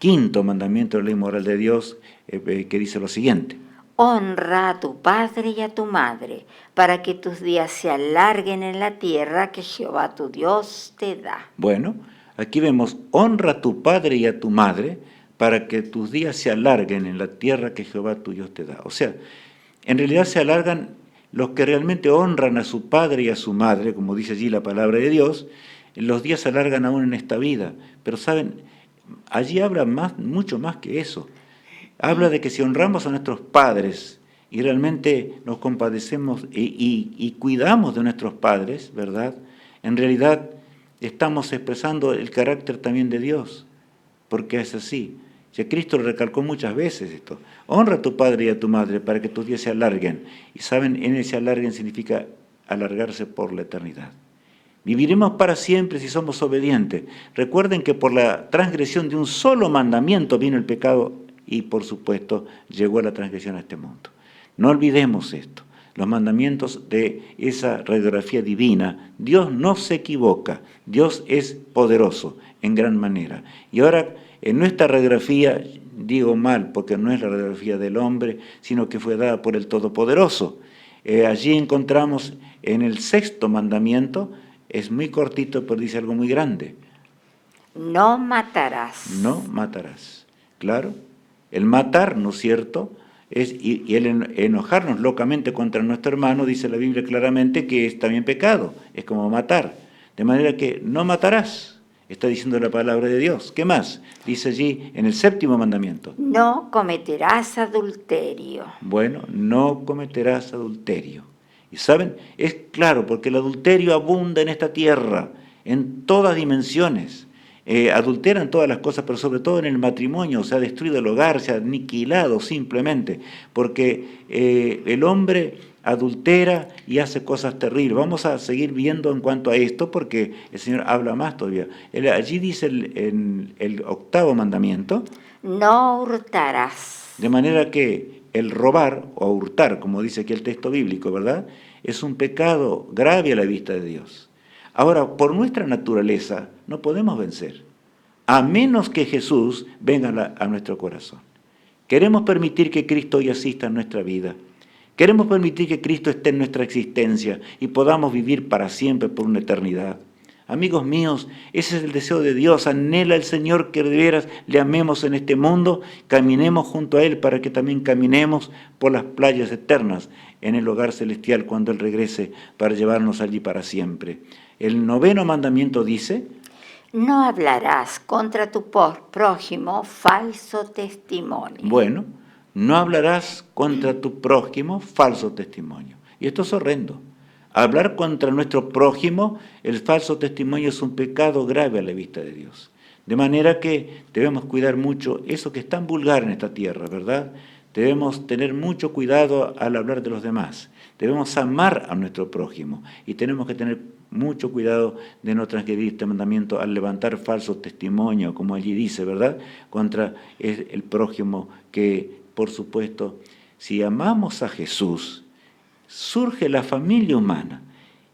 5º mandamiento de la ley moral de Dios, que dice lo siguiente. Honra a tu padre y a tu madre, para que tus días se alarguen en la tierra que Jehová tu Dios te da. Bueno, aquí vemos, honra a tu padre y a tu madre, para que tus días se alarguen en la tierra que Jehová tu Dios te da. O sea, en realidad se alargan los que realmente honran a su padre y a su madre, como dice allí la palabra de Dios, los días se alargan aún en esta vida. Pero saben, allí habla mucho más que eso. Habla de que si honramos a nuestros padres y realmente nos compadecemos y cuidamos de nuestros padres, ¿verdad? En realidad estamos expresando el carácter también de Dios, porque es así. Ya Cristo lo recalcó muchas veces esto. Honra a tu padre y a tu madre para que tus días se alarguen. Y saben, en ese alarguen significa alargarse por la eternidad. Viviremos para siempre si somos obedientes. Recuerden que por la transgresión de un solo mandamiento vino el pecado y, por supuesto, llegó a la transgresión a este mundo. No olvidemos esto. Los mandamientos de esa radiografía divina, Dios no se equivoca. Dios es poderoso en gran manera. Y ahora, en nuestra radiografía, digo mal, porque no es la radiografía del hombre, sino que fue dada por el Todopoderoso. Allí encontramos en el 6º mandamiento, es muy cortito, pero dice algo muy grande. No matarás. No matarás. Claro, el matar, ¿no es cierto?, y el enojarnos locamente contra nuestro hermano, dice la Biblia claramente que es también pecado, es como matar. De manera que no matarás, está diciendo la palabra de Dios. ¿Qué más? Dice allí en el 7º mandamiento. No cometerás adulterio. Bueno, no cometerás adulterio. Y saben, es claro, porque el adulterio abunda en esta tierra, en todas dimensiones. Adulteran todas las cosas, pero sobre todo en el matrimonio, se ha destruido el hogar, se ha aniquilado simplemente, porque el hombre adultera y hace cosas terribles. Vamos a seguir viendo en cuanto a esto, porque el Señor habla más todavía. Allí dice el 8º mandamiento. No hurtarás. De manera que el robar o hurtar, como dice aquí el texto bíblico, ¿verdad?, es un pecado grave a la vista de Dios. Ahora, por nuestra naturaleza, no podemos vencer, a menos que Jesús venga a nuestro corazón. Queremos permitir que Cristo hoy asista en nuestra vida. Queremos permitir que Cristo esté en nuestra existencia y podamos vivir para siempre por una eternidad. Amigos míos, ese es el deseo de Dios. Anhela el Señor que de veras le amemos en este mundo, caminemos junto a Él para que también caminemos por las playas eternas en el hogar celestial cuando Él regrese para llevarnos allí para siempre. El 9º mandamiento dice: no hablarás contra tu prójimo falso testimonio. Bueno, no hablarás contra tu prójimo falso testimonio. Y esto es horrendo. Hablar contra nuestro prójimo, el falso testimonio es un pecado grave a la vista de Dios. De manera que debemos cuidar mucho eso que es tan vulgar en esta tierra, ¿verdad? Debemos tener mucho cuidado al hablar de los demás. Debemos amar a nuestro prójimo y tenemos que tener mucho cuidado de no transgredir este mandamiento al levantar falso testimonio, como allí dice, ¿verdad? Contra el prójimo que, por supuesto, si amamos a Jesús, surge la familia humana.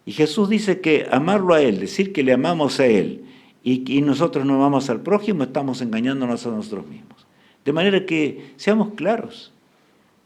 Y Jesús dice que amarlo a Él, decir que le amamos a Él, y nosotros no amamos al prójimo, estamos engañándonos a nosotros mismos. De manera que seamos claros.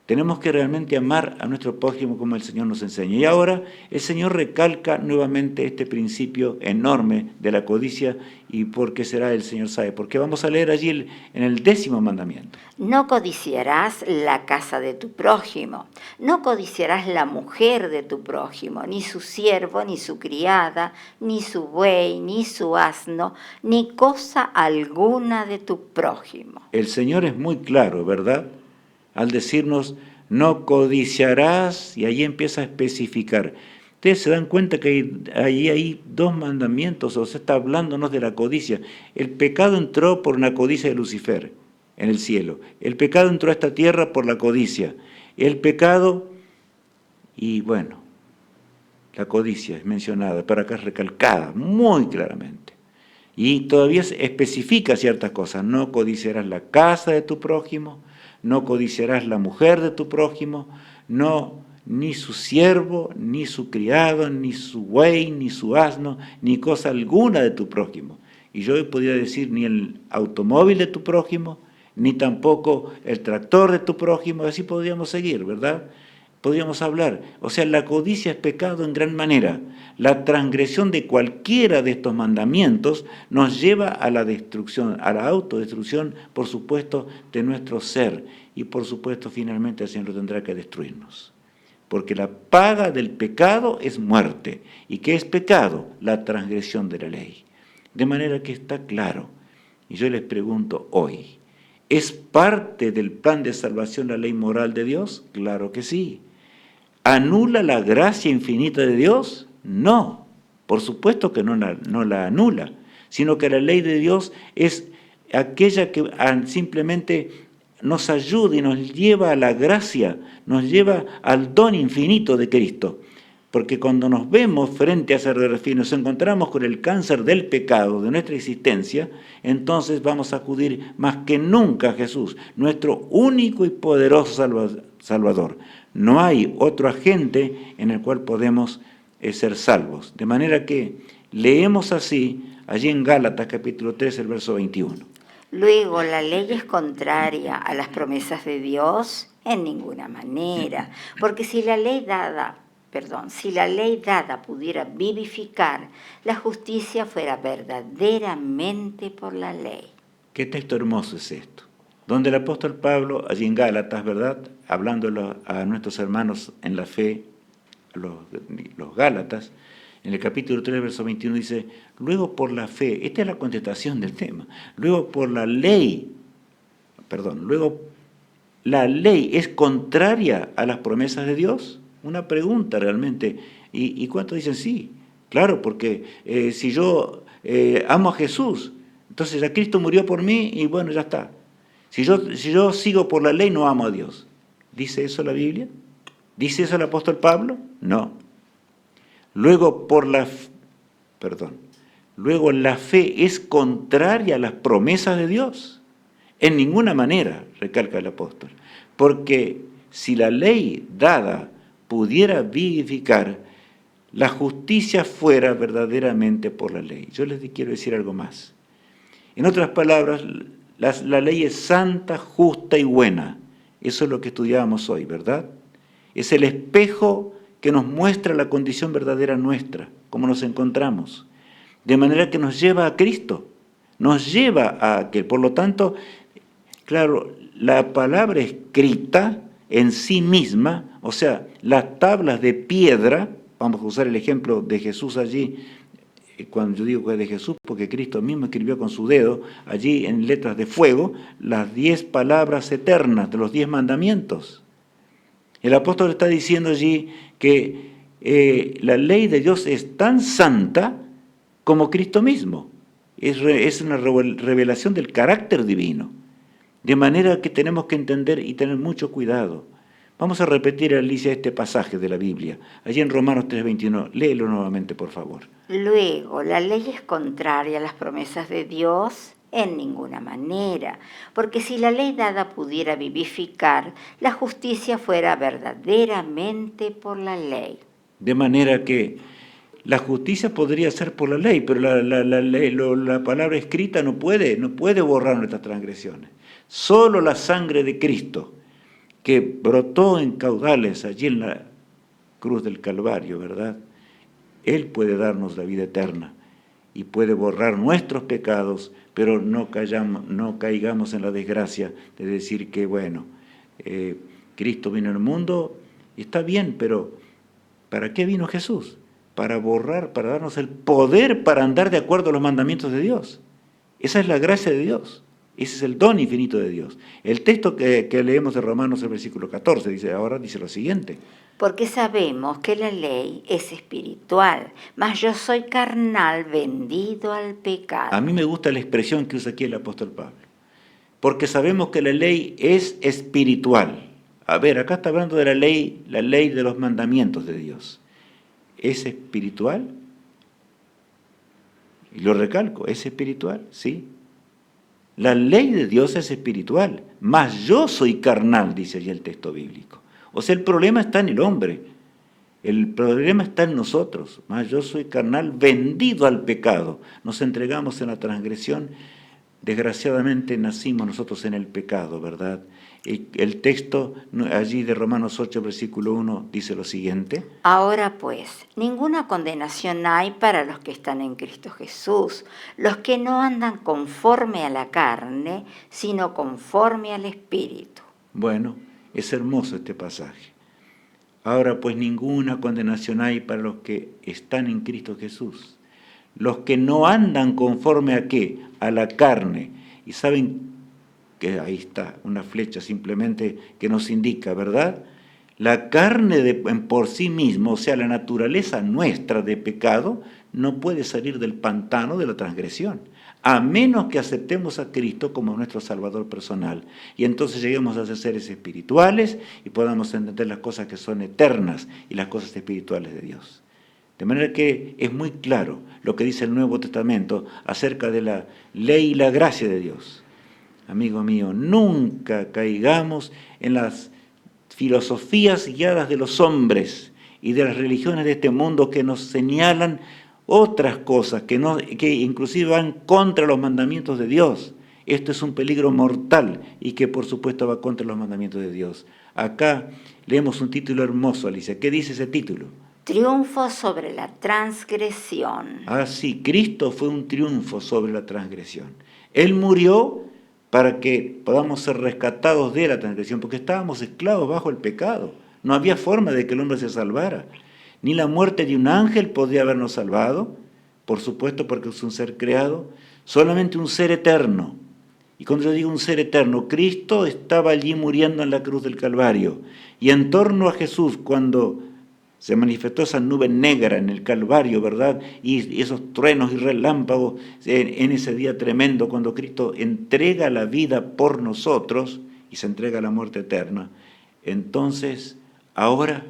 Tenemos que realmente amar a nuestro prójimo como el Señor nos enseña. Y ahora el Señor recalca nuevamente este principio enorme de la codicia. ¿Y por qué será? El Señor sabe. Porque vamos a leer allí en el 10º mandamiento. No codiciarás la casa de tu prójimo, no codiciarás la mujer de tu prójimo, ni su siervo, ni su criada, ni su buey, ni su asno, ni cosa alguna de tu prójimo. El Señor es muy claro, ¿verdad? Al decirnos, no codiciarás, y ahí empieza a especificar. Ustedes se dan cuenta que ahí hay 2 mandamientos, o sea, está hablándonos de la codicia. El pecado entró por una codicia de Lucifer en el cielo. El pecado entró a esta tierra por la codicia. El pecado, y bueno, la codicia es mencionada, pero acá es recalcada muy claramente. Y todavía se especifica ciertas cosas. No codiciarás la casa de tu prójimo, no codiciarás la mujer de tu prójimo, no, ni su siervo, ni su criado, ni su buey, ni su asno, ni cosa alguna de tu prójimo. Y yo podría decir ni el automóvil de tu prójimo, ni tampoco el tractor de tu prójimo, así podríamos seguir, ¿verdad? Podríamos hablar. O sea, la codicia es pecado en gran manera. La transgresión de cualquiera de estos mandamientos nos lleva a la destrucción, a la autodestrucción, por supuesto, de nuestro ser. Y por supuesto, finalmente el Señor tendrá que destruirnos. Porque la paga del pecado es muerte. ¿Y qué es pecado? La transgresión de la ley. De manera que está claro. Y yo les pregunto hoy, ¿es parte del plan de salvación la ley moral de Dios? Claro que sí. ¿Anula la gracia infinita de Dios? No, por supuesto que no la anula, sino que la ley de Dios es aquella que simplemente nos ayuda y nos lleva a la gracia, nos lleva al don infinito de Cristo. Porque cuando nos vemos frente a ese refino, nos encontramos con el cáncer del pecado de nuestra existencia, entonces vamos a acudir más que nunca a Jesús, nuestro único y poderoso Salvador. No hay otro agente en el cual podemos ser salvos. De manera que leemos así, allí en Gálatas capítulo 3, el verso 21. Luego, ¿la ley es contraria a las promesas de Dios? En ninguna manera, porque si la ley dada pudiera vivificar, la justicia fuera verdaderamente por la ley. Qué texto hermoso es esto. Donde el apóstol Pablo, allí en Gálatas, ¿verdad?, hablándolo a nuestros hermanos en la fe, los Gálatas, en el capítulo 3, verso 21 dice, luego por la fe, esta es la contestación del tema, luego la ley es contraria a las promesas de Dios. Una pregunta realmente, ¿y cuántos dicen sí? Claro, porque si yo amo a Jesús, entonces ya Cristo murió por mí y bueno, ya está. Si yo sigo por la ley, no amo a Dios. ¿Dice eso la Biblia? ¿Dice eso el apóstol Pablo? No. Luego la fe es contraria a las promesas de Dios. En ninguna manera, recalca el apóstol. Porque si la ley dada pudiera vivificar, la justicia fuera verdaderamente por la ley. Yo les quiero decir algo más. En otras palabras, la ley es santa, justa y buena. Eso es lo que estudiábamos hoy, ¿verdad? Es el espejo que nos muestra la condición verdadera nuestra, cómo nos encontramos. de manera que nos lleva a Cristo, nos lleva a aquel. Por lo tanto, claro, la palabra escrita en sí misma, o sea, las tablas de piedra, vamos a usar el ejemplo de Jesús allí, cuando yo digo que es de Jesús, porque Cristo mismo escribió con su dedo, allí en letras de fuego, las 10 palabras eternas de los 10 mandamientos. El apóstol está diciendo allí que la ley de Dios es tan santa como Cristo mismo. Es una revelación del carácter divino. De manera que tenemos que entender y tener mucho cuidado. Vamos a repetir, Alicia, este pasaje de la Biblia. Allí en Romanos 3:21. Léelo nuevamente, por favor. Luego, la ley es contraria a las promesas de Dios en ninguna manera, porque si la ley dada pudiera vivificar, la justicia fuera verdaderamente por la ley. De manera que la justicia podría ser por la ley, pero la palabra escrita no puede borrar nuestras transgresiones. Solo la sangre de Cristo, que brotó en caudales allí en la cruz del Calvario, ¿verdad? Él puede darnos la vida eterna y puede borrar nuestros pecados, pero no caigamos en la desgracia de decir que, bueno, Cristo vino al mundo y está bien, pero ¿para qué vino Jesús? Para borrar, para darnos el poder para andar de acuerdo a los mandamientos de Dios. Esa es la gracia de Dios. Ese es el don infinito de Dios. El texto que leemos de Romanos, el versículo 14, dice lo siguiente. Porque sabemos que la ley es espiritual, mas yo soy carnal, vendido al pecado. A mí me gusta la expresión que usa aquí el apóstol Pablo. Porque sabemos que la ley es espiritual. A ver, acá está hablando de la ley de los mandamientos de Dios. ¿Es espiritual? Y lo recalco, ¿es espiritual? Sí. La ley de Dios es espiritual, mas yo soy carnal, dice allí el texto bíblico. O sea, el problema está en el hombre, el problema está en nosotros, mas yo soy carnal, vendido al pecado. Nos entregamos en la transgresión, desgraciadamente nacimos nosotros en el pecado, ¿verdad? El texto allí de Romanos 8, versículo 1, dice lo siguiente. Ahora pues, ninguna condenación hay para los que están en Cristo Jesús, los que no andan conforme a la carne, sino conforme al Espíritu. Bueno, es hermoso este pasaje. Ahora pues ninguna condenación hay para los que están en Cristo Jesús. Los que no andan conforme a ¿qué? A la carne. Y saben que ahí está una flecha simplemente que nos indica, ¿verdad? La carne por sí misma, o sea, la naturaleza nuestra de pecado, no puede salir del pantano de la transgresión, a menos que aceptemos a Cristo como nuestro Salvador personal. Y entonces lleguemos a ser seres espirituales y podamos entender las cosas que son eternas y las cosas espirituales de Dios. De manera que es muy claro lo que dice el Nuevo Testamento acerca de la ley y la gracia de Dios. Amigo mío, nunca caigamos en las filosofías guiadas de los hombres y de las religiones de este mundo que nos señalan otras cosas que inclusive van contra los mandamientos de Dios. Esto es un peligro mortal y que por supuesto va contra los mandamientos de Dios. Acá leemos un título hermoso, Alicia. ¿Qué dice ese título? Triunfo sobre la transgresión. Ah, sí, Cristo fue un triunfo sobre la transgresión. Él murió para que podamos ser rescatados de la transgresión, porque estábamos esclavos bajo el pecado. No había forma de que el hombre se salvara. Ni la muerte de un ángel podía habernos salvado, por supuesto porque es un ser creado, solamente un ser eterno. Y cuando yo digo un ser eterno, Cristo estaba allí muriendo en la cruz del Calvario. Y en torno a Jesús, cuando se manifestó esa nube negra en el Calvario, ¿verdad? Y esos truenos y relámpagos en ese día tremendo, cuando Cristo entrega la vida por nosotros y se entrega a la muerte eterna. Entonces, ahora,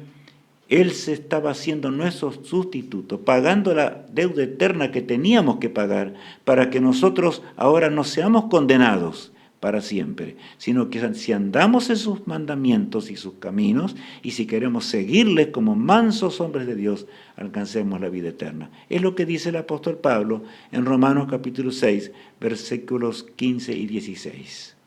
Él se estaba haciendo nuestro sustituto, pagando la deuda eterna que teníamos que pagar, para que nosotros ahora no seamos condenados para siempre, sino que si andamos en sus mandamientos y sus caminos, y si queremos seguirles como mansos hombres de Dios, alcancemos la vida eterna. Es lo que dice el apóstol Pablo en Romanos capítulo 6, versículos 15 y 16.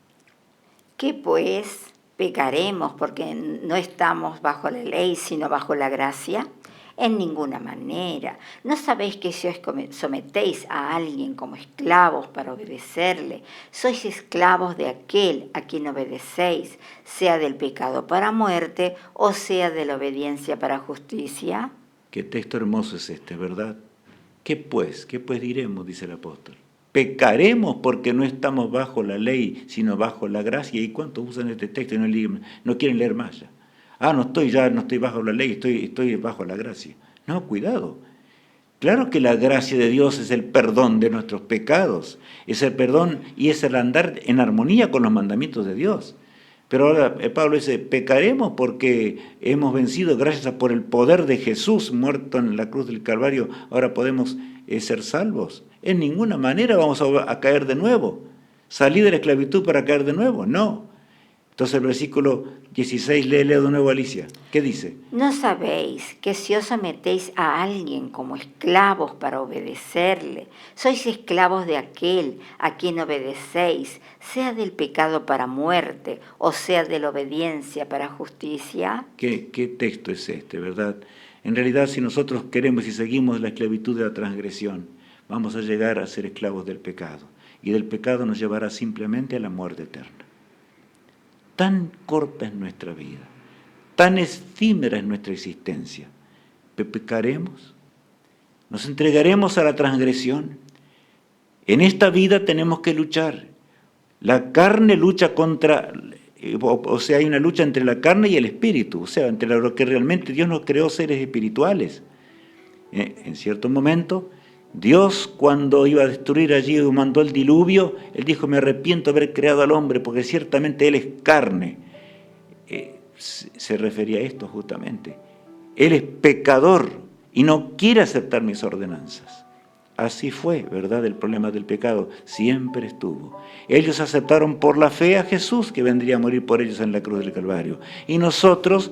¿Qué pues? ¿Pecaremos porque no estamos bajo la ley, sino bajo la gracia? En ninguna manera. ¿No sabéis que si os sometéis a alguien como esclavos para obedecerle, sois esclavos de aquel a quien obedecéis, sea del pecado para muerte o sea de la obediencia para justicia? Qué texto hermoso es este, ¿verdad? ¿Qué pues? ¿Qué pues diremos? Dice el apóstol. Pecaremos porque no estamos bajo la ley, sino bajo la gracia. ¿Y cuántos usan este texto y no quieren leer más ya? No estoy bajo la ley, estoy bajo la gracia. No, cuidado. Claro que la gracia de Dios es el perdón de nuestros pecados, es el perdón y es el andar en armonía con los mandamientos de Dios. Pero ahora Pablo dice, pecaremos porque hemos vencido gracias a por el poder de Jesús muerto en la cruz del Calvario, ahora podemos ser salvos. En ninguna manera vamos a caer de nuevo, salir de la esclavitud para caer de nuevo, no. Entonces el versículo 16, léelo de nuevo, Alicia. ¿Qué dice? ¿No sabéis que si os sometéis a alguien como esclavos para obedecerle, sois esclavos de aquel a quien obedecéis, sea del pecado para muerte o sea de la obediencia para justicia? ¿Qué texto es este, verdad? En realidad, si nosotros queremos y seguimos la esclavitud de la transgresión, vamos a llegar a ser esclavos del pecado. Y del pecado nos llevará simplemente a la muerte eterna. Tan corta es nuestra vida, tan efímera es nuestra existencia. ¿Pecaremos? ¿Nos entregaremos a la transgresión? En esta vida tenemos que luchar. La carne lucha contra, hay una lucha entre la carne y el espíritu, entre lo que realmente Dios nos creó seres espirituales. En cierto momento, Dios, cuando iba a destruir allí y mandó el diluvio, Él dijo, me arrepiento de haber creado al hombre, porque ciertamente Él es carne. Se refería a esto justamente. Él es pecador y no quiere aceptar mis ordenanzas. Así fue, ¿verdad? El problema del pecado siempre estuvo. Ellos aceptaron por la fe a Jesús, que vendría a morir por ellos en la cruz del Calvario. Y nosotros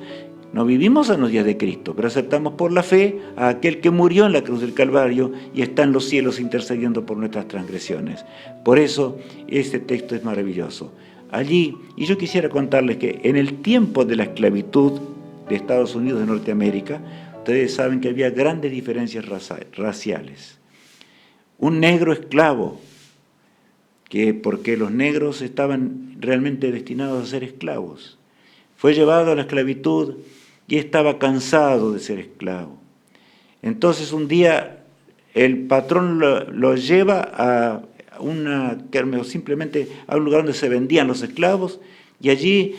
no vivimos en los días de Cristo, pero aceptamos por la fe a aquel que murió en la cruz del Calvario y está en los cielos intercediendo por nuestras transgresiones. Por eso, este texto es maravilloso. Allí, y yo quisiera contarles que en el tiempo de la esclavitud de Estados Unidos de Norteamérica, ustedes saben que había grandes diferencias raciales. Un negro esclavo, porque los negros estaban realmente destinados a ser esclavos, fue llevado a la esclavitud y estaba cansado de ser esclavo. Entonces un día el patrón lo lleva a simplemente a un lugar donde se vendían los esclavos y allí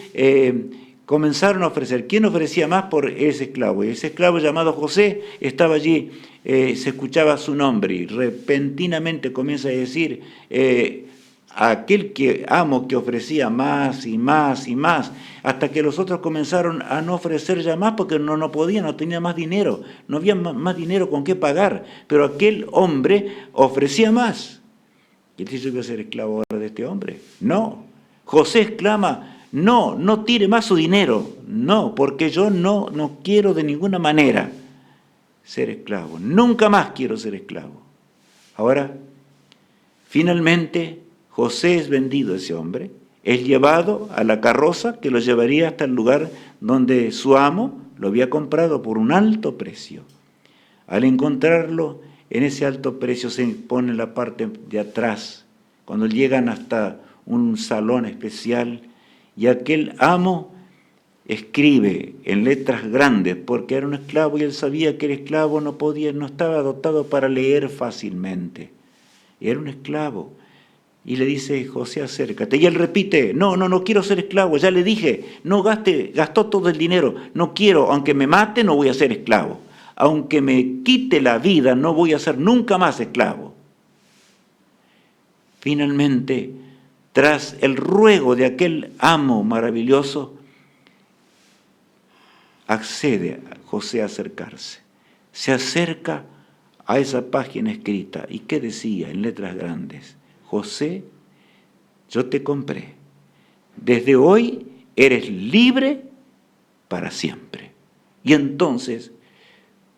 comenzaron a ofrecer. ¿Quién ofrecía más por ese esclavo? Y ese esclavo llamado José estaba allí, se escuchaba su nombre y repentinamente comienza a decir aquel que amo que ofrecía más y más y más, hasta que los otros comenzaron a no ofrecer ya más porque no podían, no tenía más dinero, no había más dinero con qué pagar, pero aquel hombre ofrecía más. ¿Y dice, yo voy a ser esclavo ahora de este hombre? No. José exclama, no tire más su dinero, no, porque yo no quiero de ninguna manera ser esclavo, nunca más quiero ser esclavo. Ahora, finalmente, José es vendido, ese hombre, es llevado a la carroza que lo llevaría hasta el lugar donde su amo lo había comprado por un alto precio. Al encontrarlo, en ese alto precio se pone en la parte de atrás, cuando llegan hasta un salón especial, y aquel amo escribe en letras grandes, porque era un esclavo y él sabía que el esclavo no estaba dotado para leer fácilmente. Era un esclavo. Y le dice, José, acércate. Y él repite, no quiero ser esclavo, ya le dije, gastó todo el dinero, no quiero, aunque me mate, no voy a ser esclavo. Aunque me quite la vida, no voy a ser nunca más esclavo. Finalmente, tras el ruego de aquel amo maravilloso, accede a José a acercarse. Se acerca a esa página escrita. ¿Y qué decía en letras grandes? José, yo te compré. Desde hoy eres libre para siempre. Y entonces,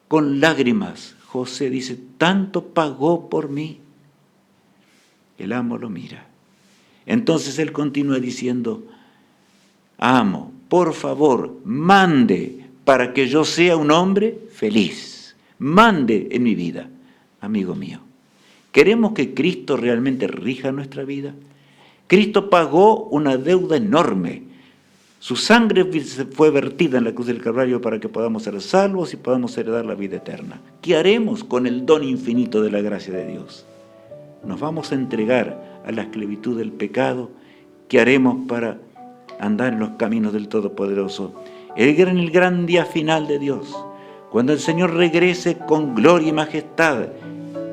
con lágrimas, José dice, tanto pagó por mí. El amo lo mira. Entonces él continúa diciendo, amo, por favor, mande para que yo sea un hombre feliz. mande en mi vida. Amigo mío, ¿queremos que Cristo realmente rija nuestra vida? Cristo pagó una deuda enorme. Su sangre fue vertida en la cruz del Calvario para que podamos ser salvos y podamos heredar la vida eterna. ¿Qué haremos con el don infinito de la gracia de Dios? ¿Nos vamos a entregar a la esclavitud del pecado? ¿Qué haremos para andar en los caminos del Todopoderoso? El gran día final de Dios, cuando el Señor regrese con gloria y majestad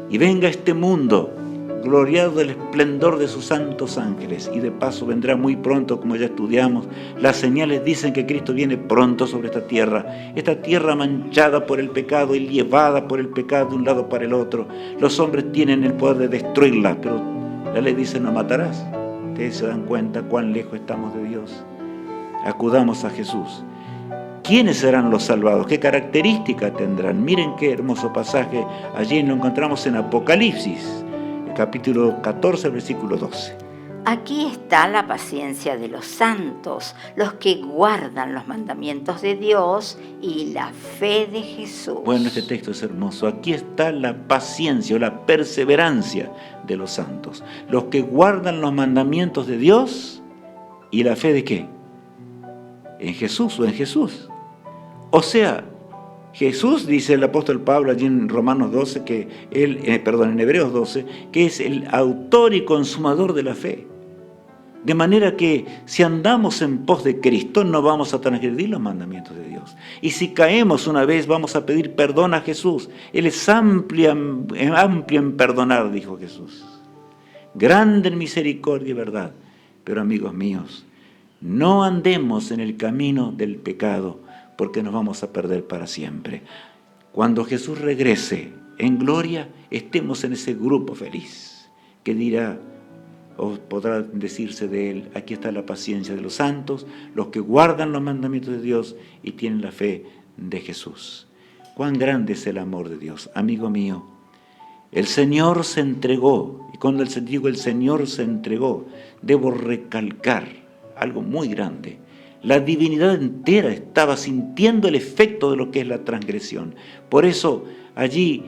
y venga a este mundo gloriado del esplendor de sus santos ángeles, y de paso vendrá muy pronto, como ya estudiamos. Las señales dicen que Cristo viene pronto sobre esta tierra manchada por el pecado y llevada por el pecado de un lado para el otro. Los hombres tienen el poder de destruirla, pero la ley dice: no matarás. Ustedes se dan cuenta cuán lejos estamos de Dios. Acudamos a Jesús. ¿Quiénes serán los salvados? ¿Qué características tendrán? Miren qué hermoso pasaje. Allí lo encontramos en Apocalipsis, capítulo 14, versículo 12. Aquí está la paciencia de los santos, los que guardan los mandamientos de Dios y la fe de Jesús. Bueno, este texto es hermoso. Aquí está la paciencia o la perseverancia de los santos, los que guardan los mandamientos de Dios y la fe de ¿qué? En Jesús o en Jesús. O sea, Jesús, dice el apóstol Pablo allí en Romanos 12, en Hebreos 12, que es el autor y consumador de la fe. De manera que si andamos en pos de Cristo, no vamos a transgredir los mandamientos de Dios. Y si caemos una vez, vamos a pedir perdón a Jesús. Él es amplio en perdonar, dijo Jesús. Grande en misericordia y verdad. Pero amigos míos, no andemos en el camino del pecado, porque nos vamos a perder para siempre. Cuando Jesús regrese en gloria, estemos en ese grupo feliz, que dirá, o podrá decirse de él: aquí está la paciencia de los santos, los que guardan los mandamientos de Dios y tienen la fe de Jesús. Cuán grande es el amor de Dios, amigo mío. El Señor se entregó, y cuando digo el Señor se entregó, debo recalcar algo muy grande. La divinidad entera estaba sintiendo el efecto de lo que es la transgresión. Por eso allí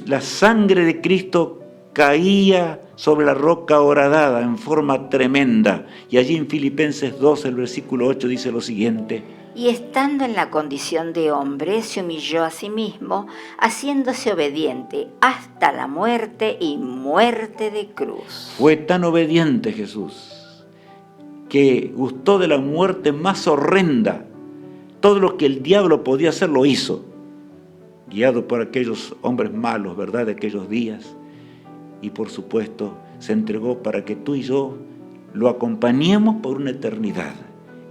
la sangre de Cristo caía sobre la roca horadada en forma tremenda. Y allí en Filipenses 2, el versículo 8 dice lo siguiente: y estando en la condición de hombre, se humilló a sí mismo, haciéndose obediente hasta la muerte y muerte de cruz. Fue tan obediente Jesús que gustó de la muerte más horrenda. Todo lo que el diablo podía hacer lo hizo, guiado por aquellos hombres malos, ¿verdad?, de aquellos días. Y por supuesto se entregó para que tú y yo lo acompañemos por una eternidad.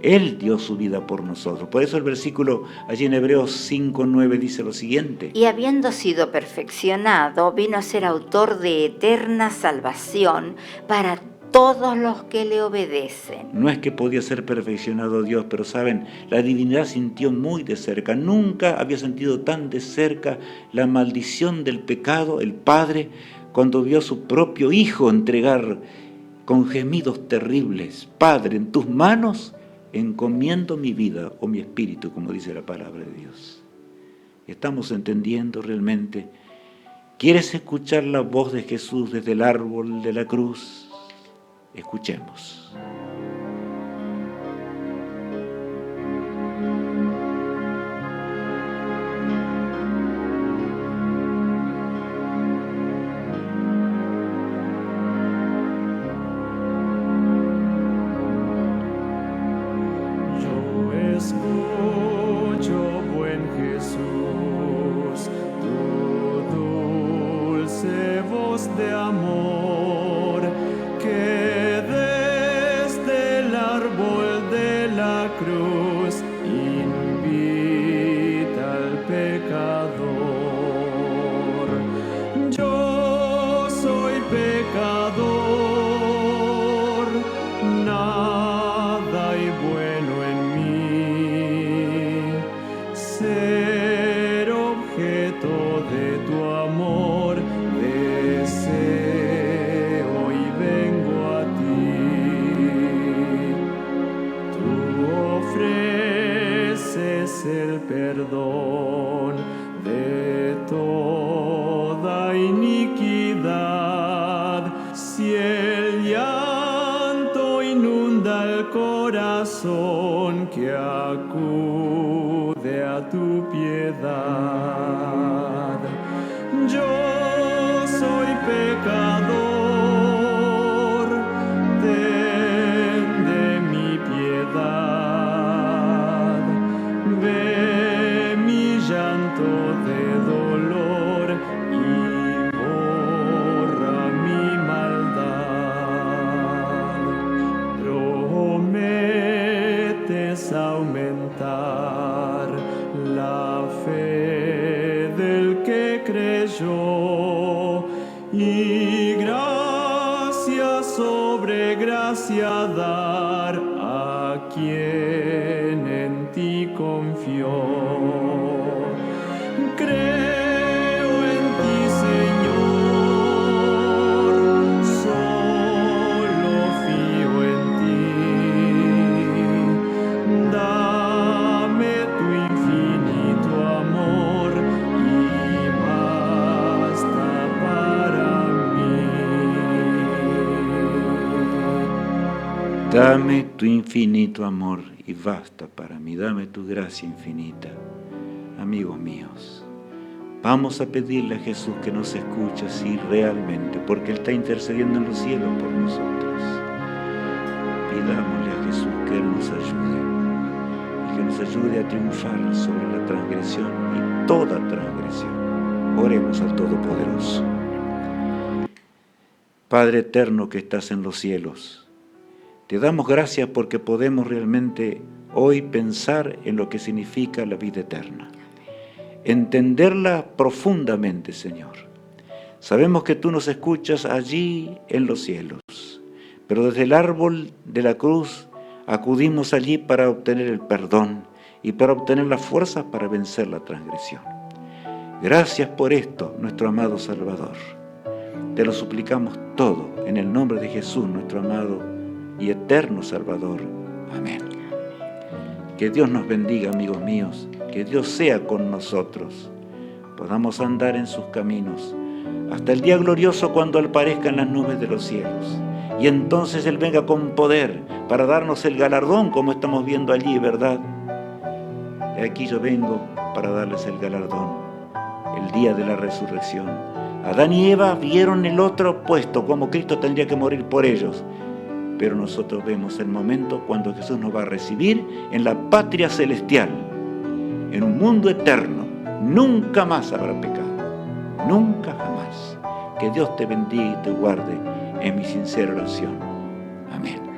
Él dio su vida por nosotros. Por eso el versículo allí en Hebreos 5:9 dice lo siguiente: y habiendo sido perfeccionado, vino a ser autor de eterna salvación para todos los que le obedecen. No es que podía ser perfeccionado Dios, pero saben, la divinidad sintió muy de cerca. Nunca había sentido tan de cerca la maldición del pecado, el Padre, cuando vio a su propio Hijo entregar con gemidos terribles: Padre, en tus manos encomiendo mi vida o mi espíritu, como dice la palabra de Dios. ¿Estamos entendiendo realmente? ¿Quieres escuchar la voz de Jesús desde el árbol de la cruz? Escuchemos. De amor que creyó, y gracia sobre gracia dar a quien en ti confió. Creo en ti, Señor, solo fío en ti. Dame tu infinito amor y basta para mí. Dame tu infinito amor y basta para mí. Dame tu gracia infinita. Amigos míos, vamos a pedirle a Jesús que nos escuche así realmente, porque Él está intercediendo en los cielos por nosotros. Pidámosle a Jesús que Él nos ayude y que nos ayude a triunfar sobre la transgresión y toda transgresión. Oremos al Todopoderoso. Padre eterno que estás en los cielos, te damos gracias porque podemos realmente hoy pensar en lo que significa la vida eterna. Entenderla profundamente, Señor. Sabemos que tú nos escuchas allí en los cielos, pero desde el árbol de la cruz acudimos allí para obtener el perdón y para obtener las fuerzas para vencer la transgresión. Gracias por esto, nuestro amado Salvador. Te lo suplicamos todo en el nombre de Jesús, nuestro amado y eterno Salvador. Amén. Que Dios nos bendiga, amigos míos. Que Dios sea con nosotros, podamos andar en sus caminos, hasta el día glorioso cuando Él aparezca en las nubes de los cielos. Y entonces Él venga con poder para darnos el galardón, como estamos viendo allí, ¿verdad? De aquí yo vengo para darles el galardón, el día de la resurrección. Adán y Eva vieron el otro puesto, como Cristo tendría que morir por ellos. Pero nosotros vemos el momento cuando Jesús nos va a recibir en la patria celestial, en un mundo eterno. Nunca más habrá pecado, nunca jamás. Que Dios te bendiga y te guarde, en mi sincera oración. Amén.